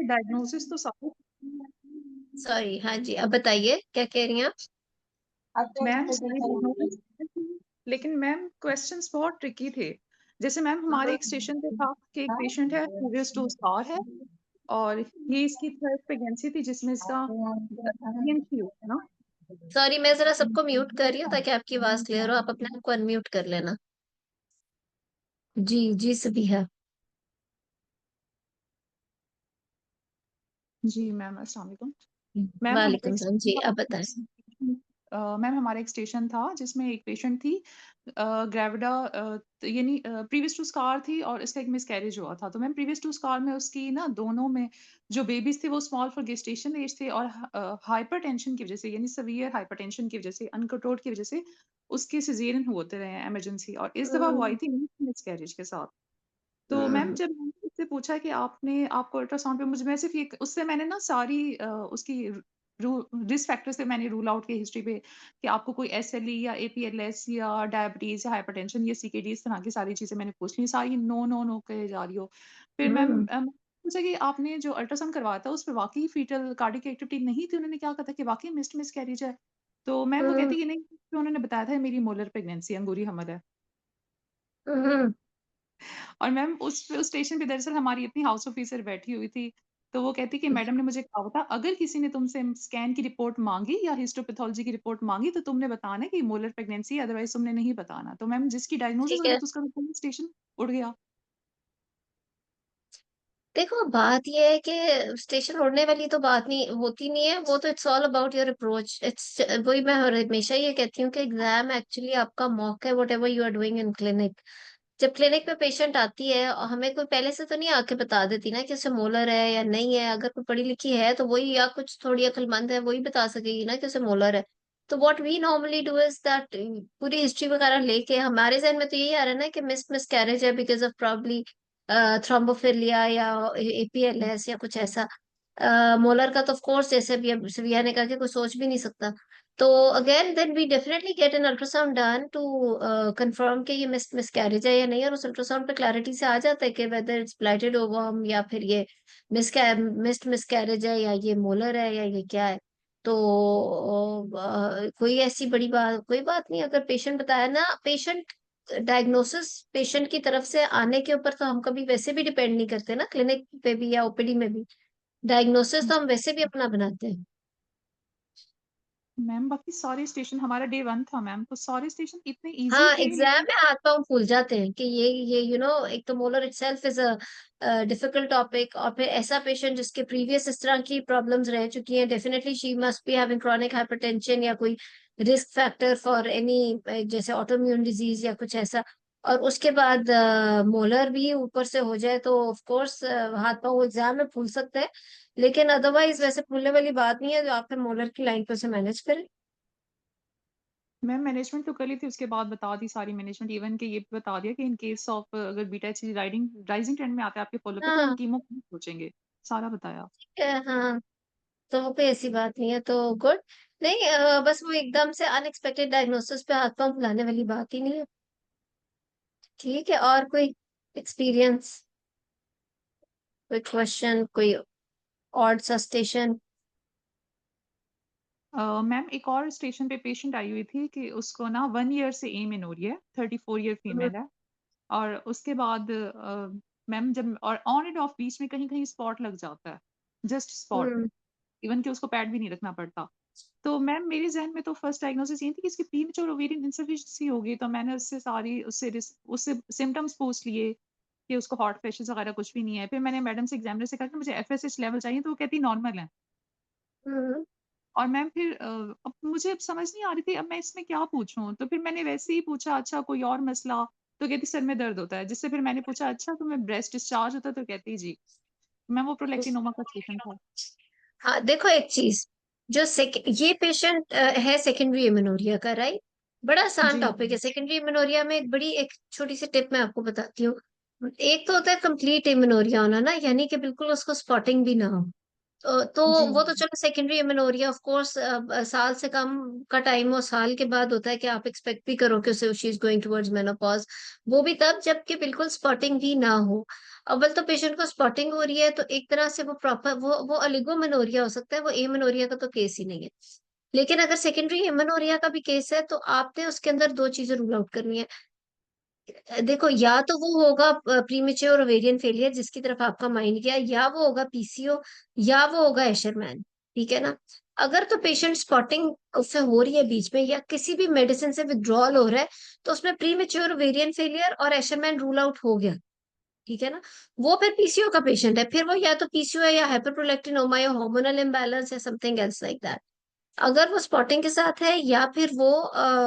Diagnosis तो सब। Sorry, हाँ जी, अब बताइए क्या कह रही हैं आप? मैम सही डायग्नोसिस, लेकिन मैम क्वेश्चंस बहुत ट्रिकी थे। जैसे मैम हमारे एक स्टेशन पे था कि एक पेशेंट है, प्रीवियस टू स्कार है, और ये इसकी थर्ड प्रेगनेंसी थी जिसमें इसका प्रेगनेंसी हुआ है ना। सॉरी, मैं जरा सबको म्यूट कर रही हूँ ताकि आपकी आवाज क्लियर हो। आप अपने आप को अनम्यूट कर लेना। जी जी, सभी है। जी मैम, अस्सलाम वालेकुम। मैम हमारे वालेकुम एक सलाम जी, स्टेशन अब बताएं। था, मैम हमारा एक स्टेशन था जिसमें एक पेशेंट थी, ग्रेविडा, यानी प्रीवियस टू स्कार थी, और इसका एक मिसकैरेज हुआ था। तो मैम प्रीवियस टू स्कार में उसकी ना दोनों में जो बेबीज थे वो स्मॉल फॉर गेस्टेशन एज थे, और हाइपरटेंशन की वजह से, यानी सीवियर हाइपरटेंशन की वजह से, अनकंट्रोल्ड की वजह से उसके सिजेरियन होते रहे इमरजेंसी, और इस दफा वो आई हम्म, थी मिसकैरेज के साथ। तो मैम हम्म, जब मैंने उससे पूछा कि आपने आपको अल्ट्रासाउंड पे, मुझे मैं सिर्फ ये उससे मैंने ना सारी उसकी रिस्क फैक्टर से मैंने रूल आउट की हिस्ट्री पे कि आपको कोई एसएलई या एपीएलएस या डायबिटीज या हाइपरटेंशन या सीकेडी, इस तरह की सारी चीजें मैंने पूछ ली, सारी नो नो नो कहे जा रही हो। फिर मैम हम्म, पूछा कि आपने जो अल्ट्रासाउंड करवाया था उस पर वाकई फीटल कार्डियक एक्टिविटी नहीं थी, उन्होंने क्या कहा था कि वाकई मिसकैरेज है। तो मैम वो हम्म, कहती कि नहीं, तो उन्होंने बताया था मेरी मोलर प्रेगनेंसी अंगूरी हमल है। हम्म, और मैम उस स्टेशन पे दरअसल हमारी अपनी हाउस ऑफिसर बैठी हुई थी। तो वो कहती कि मैडम ने मुझे कहा था अगर किसी ने तुमसे स्कैन की रिपोर्ट माँगी या हिस्टोपैथोलॉजी की रिपोर्ट माँगी तो तुमने बताना है कि मोलर प्रेगनेंसी है, अदरवाइज़ तुमने नहीं बताना। तो मैम जिसकी डायग्नोसिस ठीक हो गई है। तो उसका तो पूरा स्टेशन उड़ गया। देखो, बात ये है कि स्टेशन उड़ने वाली तो बात नहीं होती, नहीं है वो तो। It's all about your approach. It's वही मैं हमेशा ये कहती हूँ कि एग्जाम एक्चुअली आपका मॉक है, whatever you are doing in clinic. जब क्लिनिक में पेशेंट आती है और हमें कोई पहले से तो नहीं आके बता देती ना कि उसे मोलर है या नहीं है। अगर कोई पढ़ी लिखी है तो वही, या कुछ थोड़ी अक्लमंद है, वही बता सकेगी ना कि उसे मोलर है। तो what we normally do is that, पूरी हिस्ट्री वगैरह लेके हमारे जहन में तो यही आ रहा है ना कि मिसकैरेज है बिकॉज ऑफ प्रॉब्ली थ्रोम्बोफिलिया या एपीएलएस या कुछ ऐसा। मोलर का तो ऑफ कोर्स, जैसे भी अब सविया ने कहा कि कोई सोच भी नहीं सकता। तो again then we definitely get an ultrasound done to confirm कि ये मिसकैरेज है या नहीं। और उस अल्ट्रासाउंड पे क्लैरिटी से आ जाता है कि वेदर इट्स ब्लाइटेड ओवम या फिर ये मिसकैरेज है या ये मोलर है या ये क्या है। तो कोई ऐसी बड़ी बात, कोई बात नहीं। अगर पेशेंट बताया ना, पेशेंट डायग्नोसिस पेशेंट की तरफ से आने के ऊपर तो हम कभी वैसे भी डिपेंड नहीं करते ना, क्लिनिक पे भी या ओपीडी में भी। डायग्नोसिस तो हम वैसे भी अपना बनाते हैं। मैम बाकी सारे स्टेशन, हमारा डे 1 था मैम, तो सारे स्टेशन इतने ईज़ी हाँ, थे, एग्जाम लेकिन में हाथ पांव फूल जाते हैं कि ये एक तो molar itself is a difficult topic, और फिर ऐसा पेशेंट जिसके प्रीवियस इस तरह की प्रॉब्लम्स रह चुकी हैं, definitely she must be having chronic hypertension या कोई रिस्क फैक्टर फॉर एनी, जैसे ऑटोइम्यून डिजीज या कुछ ऐसा। और उसके बाद मोलर भी ऊपर से हो जाए तो ऑफ कोर्स हाथ पांव एग्जाम में फूल सकते हैं। लेकिन अदरवाइज वैसे फूलने वाली बात नहीं है, जो आप फिर मोलर की लाइन पे से मैनेज करें। मैम मैनेजमेंट तो कर ली थी, उसके बाद बता दी सारी मैनेजमेंट, इवन कि ये भी बता दिया कि इन केस ऑफ अगर बीटा एचसी राइजिंग ट्रेंड में आता है आपके फॉलो पे तो हम हाँ, कीमो सोचेंगे, सारा बताया। हाँ, तो कोई ऐसी बात नहीं है तो गुड। नहीं, बस वो एकदम से अनएक्सपेक्टेड डायग्नोसिस पे हाथ पांव फुलाने वाली बात ही नहीं है। ठीक है, और कोई एक्सपीरियंस, कोई क्वेश्चन, कोई ऑड सा स्टेशन? मैम एक और स्टेशन पे पेशेंट आई हुई थी कि उसको ना 1 ईयर से एम हो रही है, 34 ईयर हम्म, फीमेल है। और उसके बाद मैम जब और ऑन एंड ऑफ बीच में कहीं कहीं स्पॉट लग जाता है, जस्ट स्पॉट, हम्म, इवन कि उसको पैड भी नहीं रखना पड़ता। तो मैम मेरे ज़हन में तो फर्स्ट डायग्नोसिस ये थी कि इसकी प्रीमेच्योर ओवेरियन इनसफिशिएंसी होगी, तो मैंने उससे सारी उससे सिम्पटम्स पूछ लिए कि उसको हॉट फ्लैशेस वगैरह कुछ भी नहीं है। फिर मैंने मैडम से एग्जामिनर से कहा कि मुझे एफएसएच लेवल चाहिए, तो वो कहती नॉर्मल है। हम्म, और मैम फिर अब मुझे अब समझ नहीं आ रही थी अब मैं इसमें क्या पूछूँ? तो फिर मैंने वैसे ही पूछा अच्छा कोई और मसला? तो कहती सर में दर्द होता है, जिससे फिर मैंने पूछा अच्छा तुम्हें ब्रेस्ट डिस्चार्ज होता है? तो कहती जी। मैम वो प्रोलैक्टिनोमा का सेशन था। हाँ, देखो एक चीज, ये पेशेंट है सेकेंडरी इम्यूनोरिया का, राइट? बड़ा आसान जी। टॉपिक है सेकेंडरी इम्यूनोरिया में। एक बड़ी, एक छोटी सी टिप मैं आपको बताती हूँ। एक तो होता है कंप्लीट इम्यूनोरिया होना ना, यानी कि बिल्कुल उसको स्पॉटिंग भी ना हो। तो जी, वो तो चलो सेकेंडरी एमेनोरिया ऑफ कोर्स साल से कम का टाइम और साल के बाद होता है कि आप एक्सपेक्ट भी करो कि उसे she is going towards menopause. वो भी तब जबकि बिल्कुल स्पॉटिंग भी ना हो। अव्वल तो पेशेंट को स्पॉटिंग हो रही है तो एक तरह से वो प्रॉपर वो अलिगोमेनोरिया हो सकता है, वो एमेनोरिया का तो केस ही नहीं है। लेकिन अगर सेकेंडरी एमेनोरिया का भी केस है तो आपने उसके अंदर दो चीजें रूल आउट करनी है। देखो, या तो वो होगा प्रीमेच्योर ओवेरियन फेलियर जिसकी तरफ आपका माइंड गया, या वो होगा पीसीओ, या वो होगा एशरमैन। ठीक है ना? अगर तो पेशेंट स्पॉटिंग उससे हो रही है बीच में या किसी भी मेडिसिन से विड्रॉल हो रहा है तो उसमें प्रीमेच्योर ओवेरियन फेलियर और एशरमैन रूल आउट हो गया। ठीक है ना? वो फिर पीसीओ का पेशेंट है, फिर वो या तो पीसीओ है या हाइपरप्रोलेक्टिनोमा या हार्मोनल इम्बैलेंस या समथिंग एल्स लाइक दैट। अगर वो स्पॉटिंग के साथ है या फिर वो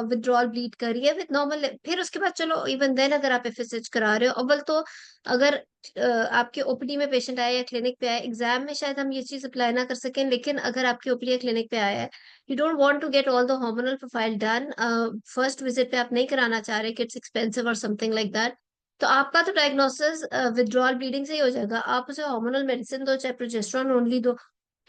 विथड्रॉल ब्लीड कर रही है विद नॉर्मल, फिर उसके बाद चलो इवन देन अगर आप एफएसएच करा रहे हो अव्वल तो अगर आपके ओपीडी में पेशेंट आया या क्लिनिक पे आया, एग्जाम में शायद हम ये चीज अप्लाई ना कर सकें, लेकिन अगर आपकी ओपीडी या क्लिनिक पे आया है, you don't want to get all the hormonal profile done first visit पे, आप नहीं कराना चाह रहे कि इट्स एक्सपेंसिव और समथिंग लाइक दैट, तो आपका तो डायग्नोसिस विथड्रॉल ब्लीडिंग से ही हो जाएगा। आप उसे हार्मोनल मेडिसिन दो चाहे प्रोजेस्टेरोन ओनली दो,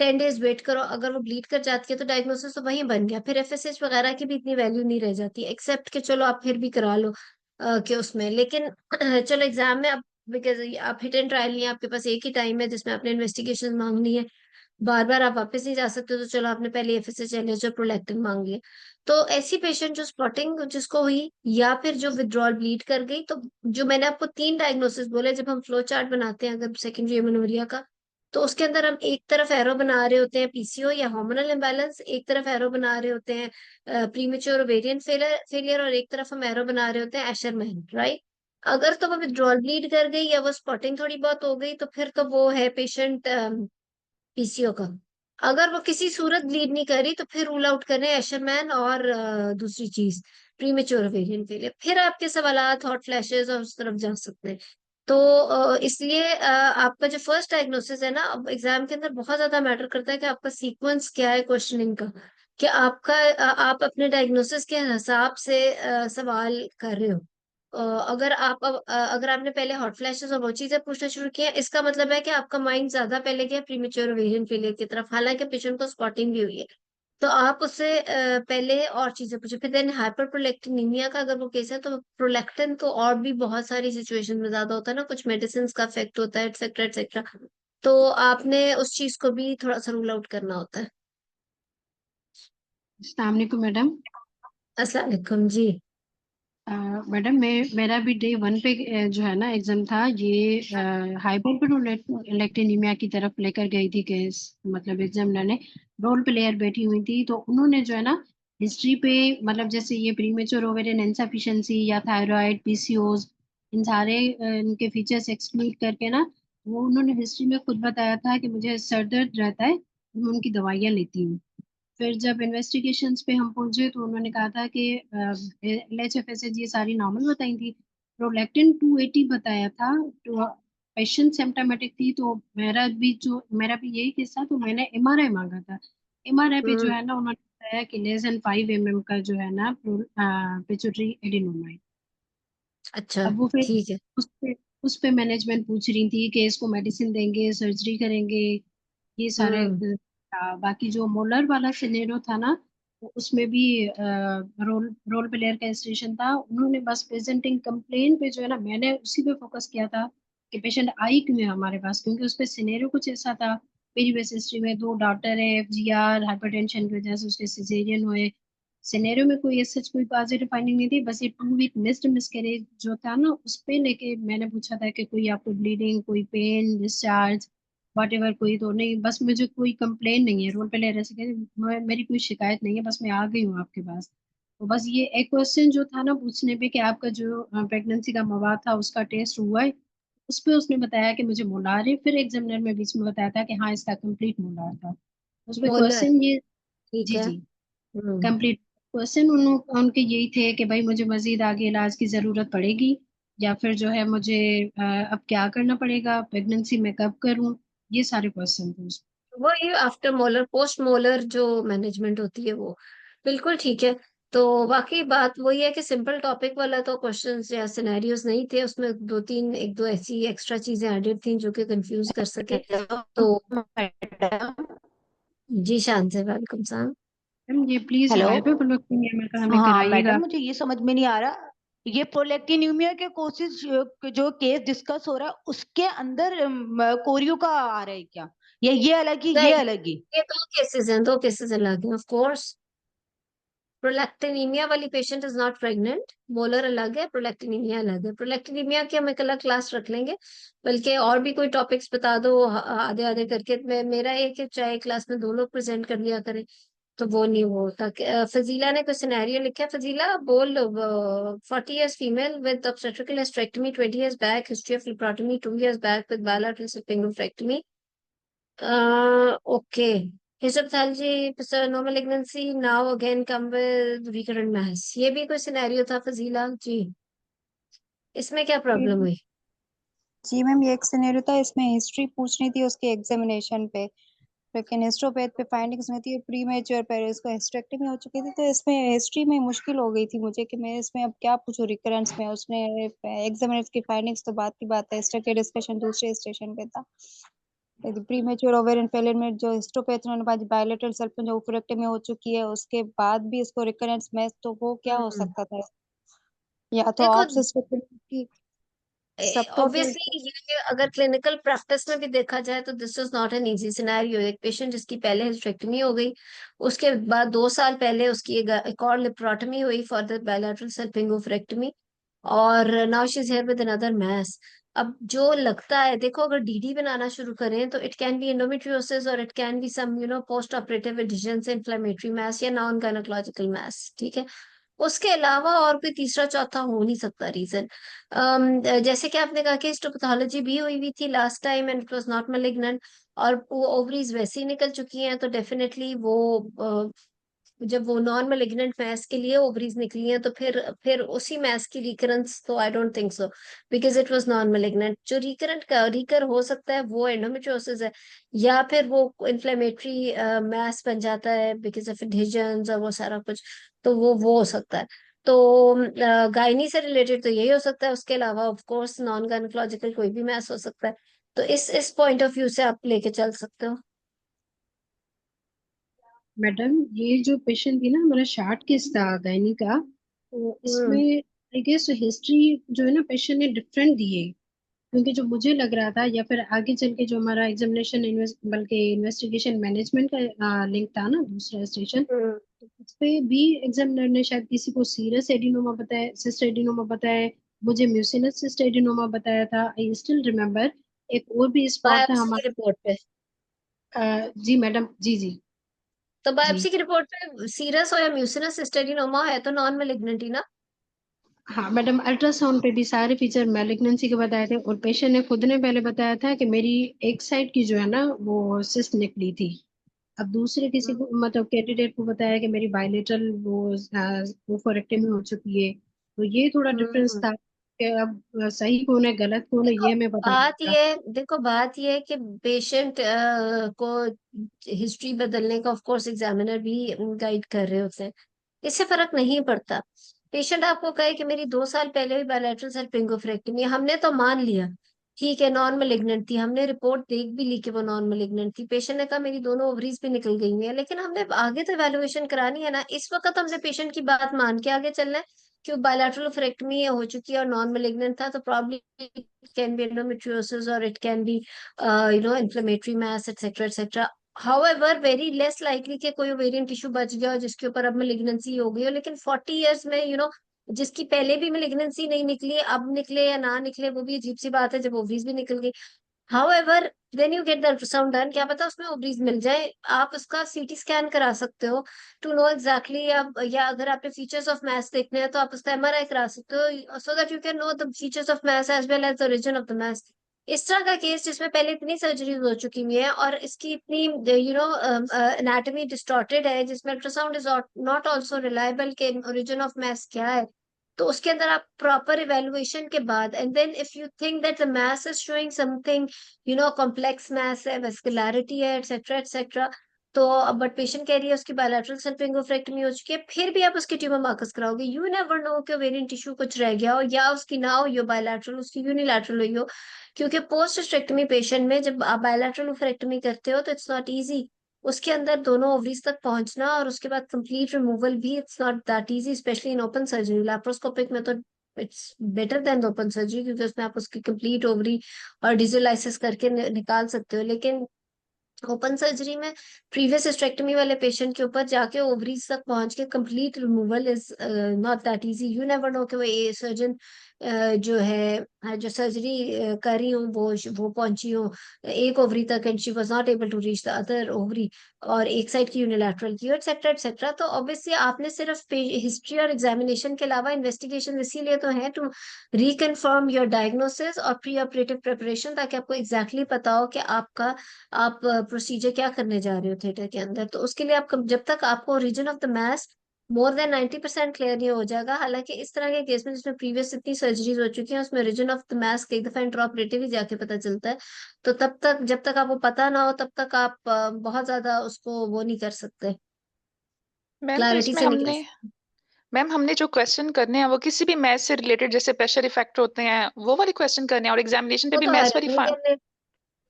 10 डेज वेट करो, अगर वो ब्लीड कर जाती है तो डायग्नोसिस तो वहीं बन गया, फिर एफएसएच वगैरह की भी इतनी वैल्यू नहीं रह जाती, एक्सेप्ट कि चलो आप फिर भी करा लो कि उसमें, लेकिन चलो एग्जाम में अब बिकॉज आप हिट एंड ट्रायल नहीं है, आपके पास एक ही टाइम है जिसमें आपने इन्वेस्टिगेशन मांगनी है, बार बार आप वापस नहीं जा सकते, तो चलो आपने पहले एफएसएच एलएच प्रोलैक्टिन मांग लिया। तो ऐसी पेशेंट जो स्पॉटिंग जिसको हुई या फिर जो विथड्रॉल ब्लीड कर गई, तो जो मैंने आपको तीन डायग्नोसिस बोले, जब हम फ्लो चार्ट बनाते हैं अगर सेकेंडरी एमेनोरिया का, तो उसके अंदर हम एक तरफ एरो बना रहे होते हैं पीसीओ या हार्मोनल इम्बैलेंस, एक तरफ एरो बना रहे होते हैं प्रीमेच्योर ओवेरियन फेलियर, और एक तरफ हम एरो बना रहे होते हैं एशरमैन, राइट? अगर तो वो विथड्रॉल ब्लीड कर गई या वो स्पॉटिंग थोड़ी बहुत हो गई तो फिर तो वो है पेशेंट पीसीओ का। अगर वो किसी सूरत ब्लीड नहीं करी तो फिर रूल आउट करें एशरमैन और दूसरी चीज प्रीमेच्योर ओवेरियन फेलियर, फिर आपके सवालात हॉट फ्लैशेस और उस तरफ जा सकते हैं। तो इसलिए आपका जो फर्स्ट डायग्नोसिस है ना, अब एग्जाम के अंदर बहुत ज्यादा मैटर करता है कि आपका सीक्वेंस क्या है क्वेश्चनिंग का, कि आपका आप अपने डायग्नोसिस के हिसाब से सवाल कर रहे हो। अगर अगर आपने पहले हॉट फ्लैशेस और वो चीजें पूछना शुरू किया, इसका मतलब है कि आपका माइंड ज्यादा पहले गया प्रीमेच्योर ओवेरियन फेलियर की तरफ, हालांकि पेशेंट को स्पॉटिंग भी हुई है। तो आप उससे पहले और चीजें पूछे, फिर देन हाइपर प्रोलेक्टिनीमिया का अगर वो केस है तो प्रोलेक्टिन तो और भी बहुत सारी सिचुएशन में ज्यादा होता है ना, कुछ मेडिसिन का इफेक्ट होता है एक्सेट्रा एक्सेट्रा, तो आपने उस चीज को भी थोड़ा सा रूल आउट करना होता है। अस्सलाम वालेकुम मैडम। अस्सलाम वालेकुम जी। मैडम मेरा भी डे वन पे जो है ना एग्जाम था, ये हाइपरप्रोलेक्टिनिमिया की तरफ लेकर गई थी केस। मतलब एग्जामिनर ने, रोल प्लेयर बैठी हुई थी तो उन्होंने जो है ना हिस्ट्री पे, मतलब जैसे ये प्रीमेच्योर ओवेरियन इनसफिशिएंसी या थायराइड पीसीओज, इन सारे इनके फीचर्स एक्सक्लूड करके ना, वो उन्होंने हिस्ट्री में खुद बताया था कि मुझे सर दर्द रहता है, मैं उनकी दवाइयाँ लेती हूँ। फिर जब इन्वेस्टिगेशंस पे हम पहुंचे तो उन्होंने कहा था कि LHFSH ये सारी नॉर्मल बताई थी, प्रोलैक्टिन 280 बताया था, तो पेशेंट सिम्टोमेटिक थी। तो मेरा भी यही केस था, तो मैंने MRI मांगा था। MRI पे जो हम्म। है ना उन्होंने बताया कि लेस देन 5 mm का जो है ना पिट्यूटरी एडिनोमा है। अच्छा। अब वो फिर ठीक है। उस पे मैनेजमेंट पूछ रही थी कि इसको मेडिसिन देंगे सर्जरी करेंगे, ये सारे हम्म। बाकी जो मोलर वाला सिनेरियो था ना, उसमें भी रोल प्लेयर का स्टेशन था। उन्होंने बस प्रेजेंटिंग कंप्लेन पे जो है ना, मैंने उसी पे फोकस किया था कि पेशेंट आई क्यों है हमारे पास, क्योंकि उस पे सिनेरियो कुछ ऐसा था। प्रीवियस हिस्ट्री में दो डॉक्टर है, FGR हाइपरटेंशन की वजह से उसके सिजेरियन हुए। सिनेरियो में कोई सच कोई पॉजिटिव फाइंडिंग नहीं थी, बस ये 2 वीक मिस्ड मिसकैरेज जो था ना, उस पे लेके मैंने पूछा था कि कोई आपको ब्लीडिंग, कोई पेन, डिस्चार्ज, वट एवर, कोई तो नहीं, बस मुझे कोई कंप्लेन नहीं है। रोल पे ले रहे थे, मेरी कोई शिकायत नहीं है, बस मैं आ गई हूँ आपके पास। तो बस ये एक क्वेश्चन जो था ना पूछने पे कि आपका जो प्रेगनेंसी का मवाद था उसका टेस्ट हुआ है, उस पे उसने बताया कि मुझे मोलार है। फिर एग्जामिनर में बीच में बताया था कि हाँ इसका कंप्लीट मोलार था। उस पे मोलर। क्वेश्चन ये, ठीक जी है। जी, हम्म। कंप्लीट क्वेश्चन उनके यही थे कि भाई मुझे मजीद आगे इलाज की जरूरत पड़ेगी, या फिर जो है मुझे अब क्या करना पड़ेगा, प्रेगनेंसी में कब करूं, ये सारे क्वेश्चन थे उसमें। वो ये आफ्टर मोलर पोस्ट मोलर जो मैनेजमेंट होती है वो, बिल्कुल ठीक है। तो बाकी बात वही है कि सिंपल टॉपिक वाला तो क्वेश्चंस या सिनेरियोज नहीं थे उसमें, एक दो ऐसी एक्स्ट्रा चीजें एडेड थी जो कि कंफ्यूज कर सके। तो मैडम। जी शान से वेलकम सर। मैम ये प्लीज हेलो। हाइपोप्रोलैक्टिनिया का हमें हाँ कराइएगा। मैडम, मुझे ये समझ में नहीं आ रहा, ये प्रोलेक्टिनिमिया के कोर्सेज जो केस डिस्कस हो रहा है उसके अंदर कोरियो का आ रहा है क्या, या ये अलग ही ये नहीं, अलग ही? ये दो केसेस अलग हैं ऑफ कोर्स। प्रोलैक्टिनीमिया वाली patient is not pregnant, molar अलग है, प्रोलैक्टिनीमिया अलग है। प्रोलैक्टिनीमिया की हम एक अलग क्लास रख लेंगे, बल्कि और भी कोई टॉपिक्स बता दो आधे आधे करके। मेरा ये कि चाहे क्लास में दो लोग प्रेजेंट कर लिया करें तो वो नहीं होता। फजीला ने कोई सिनेरियो लिखा है, फजीला बोल। 40 years female with obstetrical hysterectomy 20 years back, history of phlebotomy 2 years back with bilateral symphyngophractomy. Okay. Histopathology, no malignancy, now again come with recurrent mass. ये भी कोई सिनेरियो था फजीला जी, इसमें क्या प्रॉब्लम हुई? जी मैम, ये एक सिनेरियो था, इसमें हिस्ट्री पूछनी थी उसके एग्जामिनेशन पे, लेकिन हिस्टोपैथ पे फाइंडिंग्स में थी प्री मैच्योर पेरेंट्स को हिस्टेरेक्टमी हो चुकी थी, तो इसमें हिस्ट्री में मुश्किल हो गई थी मुझे कि मैं इसमें अब क्या पूछूं रिकरेंस में। उसने एग्जामिनर्स की फाइंडिंग्स तो बात की बात है, हिस्ट्री डिस्कशन दूसरे स्टेशन पे था। प्री मैच्योर ओवेरियन फेलियर में जो हिस्टोपैथ उन्होंने बायलेटरल सल्फेंजोफरेक्टमी हो चुकी है, उसके बाद भी इसको रिकरेंस में, तो वो क्या हो हम्म, सकता था? या तो देखो, ऑप्स की सब टोटल। ऑब्वियसली ये अगर क्लिनिकल प्रैक्टिस में भी देखा जाए तो this is not an easy scenario. एक पेशेंट जिसकी पहले हिस्टेरेक्टमी हो गई, उसके बाद 2 साल पहले उसकी एक और लिप्रोटमी हुई फॉर द बायलैटरल सल्फिंगोफ्रेक्टमी, और now she is here with another mass. अब जो लगता है, देखो, अगर डीडी बनाना शुरू करें तो इट कैन बी एंडोमेट्रियोसिस और it can be some post operative adhesions, inflammatory mass या नॉन गायनोकोलॉजिकल मैस, ठीक है। उसके अलावा और कोई तीसरा चौथा हो नहीं सकता रीजन। जैसे कि आपने कहा कि हिस्टोपैथोलॉजी भी हुई थी last time and it was not malignant, और वो ओवरीज वैसे ही निकल चुकी हैं, तो डेफिनेटली वो जब वो नॉन मैलिग्नेंट मैस के लिए ओवरीज निकली हैं तो फिर उसी मैस की रिकरेंस तो I don't think so, because it was non malignant. जो रिकर हो सकता है वो एंडोमेट्रियोसिस है, या फिर वो इन्फ्लेमेटरी मैस बन जाता है बिकॉज ऑफ एडहेजन्स और वो सारा कुछ, तो वो हो सकता है। तो गायनी से रिलेटेड तो यही हो सकता है, उसके अलावा ऑफ कोर्स नॉन गायनोकोलॉजिकल कोई भी मैस हो सकता है। तो इस पॉइंट ऑफ व्यू से आप लेके चल सकते हो। मैडम ये जो पेशेंट थी ना, हमारा शार्ट केस था गायनी का, तो इसमें हम्म आई गेस हिस्ट्री जो है ना पेशेंट ने डिफरेंट दी है, क्योंकि जो मुझे लग रहा था, या फिर आगे चल के जो हमारा एग्जामिनेशन बल्कि इन्वेस्टिगेशन मैनेजमेंट का लिंक था ना दूसरा स्टेशन, हम्म तो उस पे भी एग्जामिनर ने शायद किसी को सीरस एडिनोमा बताया, सिस्ट एडिनोमा बताया, मुझे म्यूसिनस सिस्ट एडिनोमा बताया था, आई स्टिल रिमेम्बर। एक और भी स्पॉट था बायोप्सी की हमारा। रिपोर्ट पे, जी मैडम, जी जी तो जी। बायोप्सी की रिपोर्ट पे सीरस हो या म्यूसिनस सिस्टेडिनोमा है तो नॉन मैलिग्नेंट ही ना। हाँ मैडम, अल्ट्रासाउंड पे भी सारे फीचर मैलिग्नेंसी के बताए थे, और पेशेंट ने खुद ने पहले बताया था कि मेरी एक साइड की जो है ना वो सिस्ट निकली थी। अब दूसरे किसी को, मतलब कैंडिडेट को बताया कि मेरी बायलेटरल वो फोरेक्टमी हो चुकी है। तो ये थोड़ा डिफरेंस हम्म था कि अब सही कौन है गलत कौन है देखो, ये हमें पता नहीं था। बात ये है कि पेशेंट को हिस्ट्री बदलने का ऑफ कोर्स एग्जामिनर भी गाइड कर रहे होते हैं, इससे फर्क नहीं पड़ता। पेशेंट आपको कहे कि मेरी 2 साल पहले भी बायलैटरल सल्फिंगोफ्रेक्टमी, हमने तो मान लिया ठीक है नॉन मैलिग्नेंट थी, हमने रिपोर्ट देख भी ली कि वो नॉन मैलिग्नेंट थी, पेशेंट ने कहा मेरी दोनों ओवरीज भी निकल गई हुई है, लेकिन हमने आगे तो इवैल्यूएशन करानी है ना। इस वक्त हमने पेशेंट की बात मान के आगे चलना है कि वो बायलैटरल फ्रेक्टमी हो चुकी है और नॉन मैलिग्नेंट था, तो probably can be endometriosis or it can be inflammatory mass etc etc. However, very less likely कि कोई ओवेरियन टिश्यू बच गया हो जिसके ऊपर अब malignancy हो गई हो, लेकिन 40 years में जिसकी पहले भी malignancy नहीं निकली, अब निकले या ना निकले वो भी अजीब सी बात है जब ओवरीज भी निकल गई। However, when you get the ultrasound done, क्या पता उसमें ओवरीज मिल जाए, आप उसका सीटी स्कैन करा सकते हो टू नो एग्जैक्टली, या अगर आपने फीचर्स ऑफ मैस देखने हैं तो आप उसका एमआरआई करा सकते हो so that you can know the features of mass as well as the reason of the mass. इस तरह का केस जिसमें पहले इतनी सर्जरीज हो चुकी हुई है और इसकी इतनी एनाटॉमी डिस्टॉर्टेड है, जिसमें ultrasound is not also reliable के ओरिजिन ऑफ मैस क्या है, तो उसके अंदर आप प्रॉपर इवेल्युएशन के बाद and then if you think that the mass is showing something, complex mass है, वेस्कुलरिटी है, एटसेट्रा एटसेट्रा, तो बट पेशेंट कह रही है उसकी बायलैटरल सल्पिंगोफ्रेक्टमी हो चुकी है, फिर भी आप उसके ट्यूमर मार्कर्स कराओगे, यू नेवर नो कि ओवेरियन टिश्यू कुछ रह गया हो या उसकी ना हो यो बायलैटरल, उसकी यूनिलैटरल हुई हो। क्योंकि पोस्ट हिस्टेक्टमी पेशेंट में जब आप बायलैटरल ओफ्रेक्टमी करते हो तो इट्स नॉट इजी, उसके अंदर दोनों ओवरीज तक पहुंचना और उसके बाद कंप्लीट रिमूवल भी it's not that easy, specially in open surgery. Laparoscopic में तो it's better than open surgery, क्योंकि उसमें आप उसकी कंप्लीट ओवरी और डिजिटलाइसिस करके निकाल सकते हो। लेकिन ओपन सर्जरी में प्रीवियस हिस्टेक्टमी वाले पेशेंट के ऊपर जाके ओवरीज तक पहुंच के complete removal is not that easy. You never know कि वो ये सर्जन जो है जो सर्जरी कर रही हूँ वो पहुंची हो एक ओवरी तक and she was not able to reach the other ovary, और एक साइड की यूनिलैटरल की, एक्सेट्रा एक्सेट्रा। तो ऑब्वियसली आपने सिर्फ हिस्ट्री और एग्जामिनेशन के अलावा इन्वेस्टिगेशन इसीलिए तो है टू रिकन्फर्म योर डायग्नोसिस और प्री ऑपरेटिव प्रिपरेशन, ताकि आपको एग्जैक्टली पता हो कि आप प्रोसीजर क्या करने जा रहे हो थिएटर के अंदर। तो उसके लिए आप जब तक आपको reason of the mass more than 90% clear नहीं हो जाएगा, हालांकि इस तरह के केस में जिसमें प्रीवियस इतनी सर्जरीज हो चुकी हैं उसमें रीजन ऑफ द मैस कई दफा इंट्राऑपरेटिव ही जाके पता चलता है। तो तब तक जब तक आपको पता ना हो तब तक आप बहुत ज्यादा उसको वो नहीं कर सकते, मैम तो क्लैरिटी इसमें से नहीं कर हमने सकते। मैम हमने जो क्वेश्चन करने हैं वो किसी भी मैथ से रिलेटेड, जैसे प्रेशर इफेक्ट होते हैं वो वाले क्वेश्चन करने हैं, और एग्जामिनेशन पे वो भी तो मैथ्स आयरन वाली नहीं करने।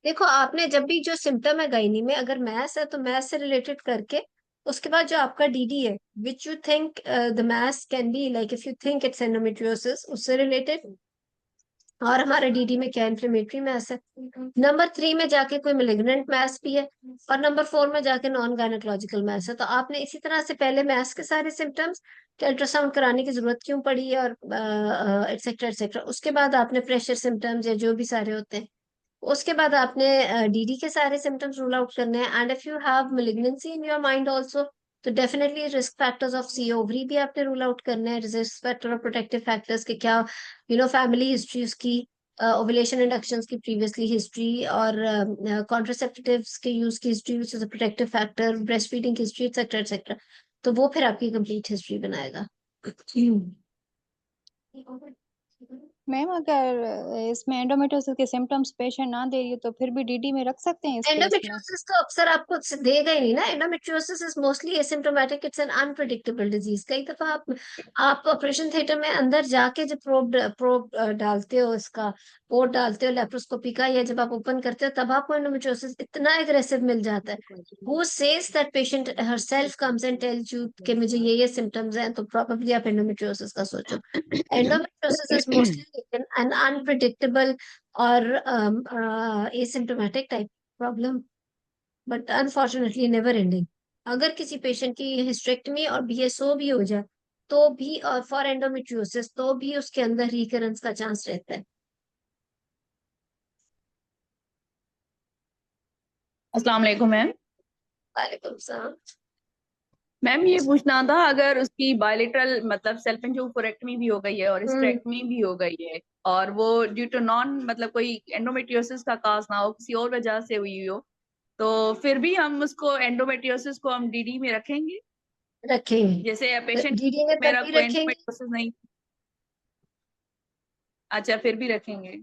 देखो आपने जब भी जो सिम्टम है गायनी में अगर मैथ्स है तो मैथ्स से रिलेटेड करके उसके बाद जो आपका डीडी है which you think the maths can be like if you think it's endometriosis उससे रिलेटेड, और हमारे डीडी में क्या इन्फ्लेमेटरी मैस है, नंबर 3 में जाके कोई मेलिग्नेंट मैस भी है, और नंबर 4 में जाके नॉन गायनोकोलॉजिकल मैस है। तो आपने इसी तरह से पहले मैस के सारे सिम्टम्स के अल्ट्रासाउंड कराने की जरूरत क्यों पड़ी, और एक्सेट्रा एक्सेट्रा। उसके बाद आपने प्रेशर सिम्टम्स या जो भी सारे होते हैं उसके बाद आपने डीडी के सारे सिम्टम्स रूल आउट करने हैं। And if you have malignancy in your mind also तो definitely risk factors of see ovary भी आपने रूल आउट करने हैं, रिस्क फैक्टर और प्रोटेक्टिव फैक्टर्स के क्या, फैमिली हिस्ट्री उसकी, ओवुलेशन इंडक्शंस की प्रीवियसली हिस्ट्री, और कॉन्ट्रासेप्टिव्स के यूज की history which is a protective factor, breast feeding history et cetera et cetera. तो वो फिर आपकी कंप्लीट हिस्ट्री बनाएगा। मैम अगर इसमें एंडोमेट्रियोसिस के सिम्टम्स पेशेंट ना दे रही हो तो फिर भी डीडी में रख सकते हैं इस केस में? एंडोमेट्रियोसिस तो अक्सर आपको देगा ही नहीं ना। Endometriosis is mostly asymptomatic, it's an unpredictable disease. कई दफा आप ऑपरेशन थिएटर में अंदर जाके जब प्रोब डालते हो, इसका पोर्ट डालते हो लेप्रोस्कोपी का, या जब आप ओपन करते हो तब आपको एंडोमेट्रियोसिस इतना एग्रेसिव मिल जाता है। Who says that patient herself comes and tells you कि मुझे ये सिम्टम्स हैं, तो प्रोबेबली आप एंडोमेट्रियोसिस का सोचो। Endometriosis is mostly an unpredictable or asymptomatic type problem, but unfortunately never ending. अगर किसी पेशेंट की हिस्टेक्टमी और बीएसओ भी हो जाए तो भी, और फॉर एंडोमेट्रियोसिस तो भी उसके अंदर रिकरेंस का चांस रहता है। अस्सलाम वालेकुम मैम। वालेकुम सलाम। मैम ये पूछना था, अगर उसकी बायलेटरल मतलब सेल्फ एंजियोग्राफी भी हो गई है और हिस्टेरेक्टमी भी हो गई है, और वो ड्यू टू नॉन मतलब कोई एंडोमेट्रियोसिस का काज ना हो, किसी और वजह से हुई हो, तो फिर भी हम उसको एंडोमेट्रियोसिस को हम डीडी में रखेंगे? रखेंगे, जैसे पेशेंट डीडी में मेरा तभी कोई रखेंगे। एंडोमेट्रियोसिस नहीं, अच्छा फिर भी रखेंगे?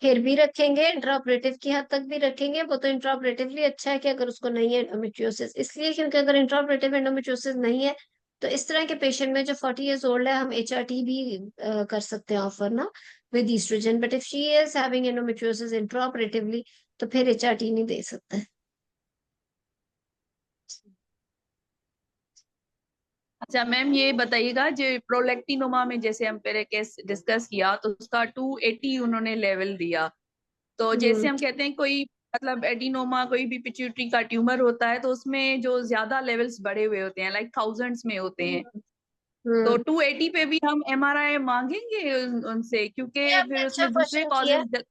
फिर भी रखेंगे, इंट्राऑपरेटिव की हद तक भी रखेंगे। वो तो इंट्राऑपरेटिवली अच्छा है कि अगर उसको नहीं है एंडोमेट्रियोसिस, इसलिए क्योंकि अगर इंट्राऑपरेटिव एंडोमेट्रियोसिस नहीं है तो इस तरह के पेशेंट में जो 40 इयर्स ओल्ड है हम एचआरटी भी कर सकते हैं ऑफर ना with oestrogen. But if she is having endometriosis intraoperatively तो फिर एचआरटी नहीं दे सकते। अच्छा मैम ये बताइएगा, जो प्रोलेक्टिनोमा में जैसे हम पहले केस डिस्कस किया तो उसका 280 उन्होंने लेवल दिया, तो जैसे हम कहते हैं कोई मतलब एडिनोमा कोई भी पिट्यूटरी का ट्यूमर होता है तो उसमें जो ज्यादा लेवल्स बढ़े हुए होते हैं, लाइक थाउजेंड्स में होते हैं, तो 280 पे भी हम एमआरआई मांगेंगे उनसे, क्योंकि ये आपने फिर अच्छा उसमें दूसरे क्वेश्चन किया। Causes.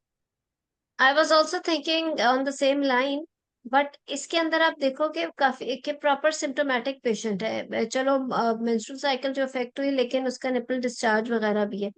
I was also thinking on the same line, but इसके अंदर आप देखो कि काफी कि प्रॉपर सिम्टोमेटिक पेशेंट है। चलो मेंस्ट्रुअल साइकिल जो इफेक्ट हुई लेकिन उसका निपल डिस्चार्ज वगैरह भी है,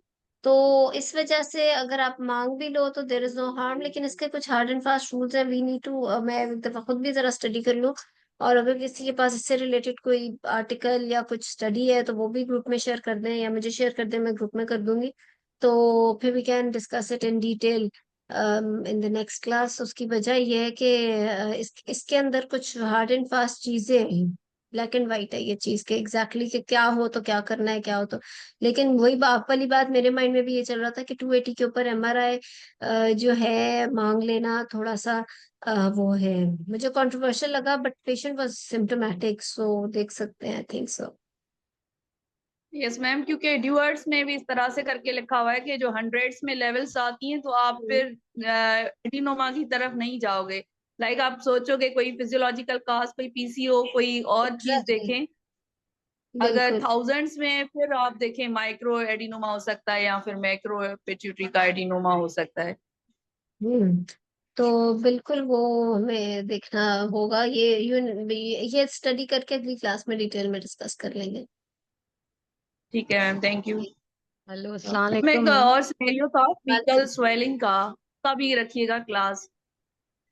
तो इस वजह से अगर आप मांग भी लो तो देर इज नो हार्म। लेकिन इसके कुछ हार्ड एंड फास्ट रूल्स हैं, वी नीड टू, मैं एक दफा खुद भी जरा स्टडी कर लूँ, और अगर किसी के पास इससे रिलेटेड कोई आर्टिकल या कुछ स्टडी है तो वो भी ग्रुप में शेयर कर दें या मुझे शेयर कर दें, मैं ग्रुप में कर दूंगी, तो फिर we can discuss it in detail in the next class. उसकी वजह यह है कि इसके अंदर कुछ हार्ड एंड फास्ट चीजें हैं, ब्लैक एंड व्हाइट है ये चीज के एग्जैक्टली कि क्या हो तो क्या करना है, क्या हो तो। लेकिन वही बाप वाली बात मेरे माइंड में भी ये चल रहा था कि 280 के ऊपर एमआरआई जो है मांग लेना थोड़ा सा वो है, मुझे कंट्रोवर्शियल लगा, बट पेशेंट वाज सिम्टोमेटिक, सो देख सकते हैं, I think so. Yes ma'am, क्योंकि ड्यूअर्स में भी इस तरह से करके लिखा हुआ है कि जो हंड्रेड्स में लेवल्स आती हैं तो आप फिर एडिनोमा की तरफ नहीं जाओगे। लाइक आप सोचोगे कोई फिजियोलॉजिकल काज, कोई पीसीओ, कोई और चीज एग्जैक्टली, देखें। अगर बिल्कुल। थाउजेंड्स में फिर आप देखें माइक्रो एडिनोमा हो सकता है या फिर मैक्रो पिट्यूटरी का एडिनोमा हो सकता है। हम्म। तो बिल्कुल वो हमें देखना होगा, ये स्टडी करके अगली क्लास में डिटेल में डिस्कस कर लेंगे। ठीक है मैम, थैंक यू। हेलो, अस्सलाम ओके। मैं वालेकुम एक मैम। और सिनेरियो था फीकल स्वेलिंग का भी रखिएगा क्लास।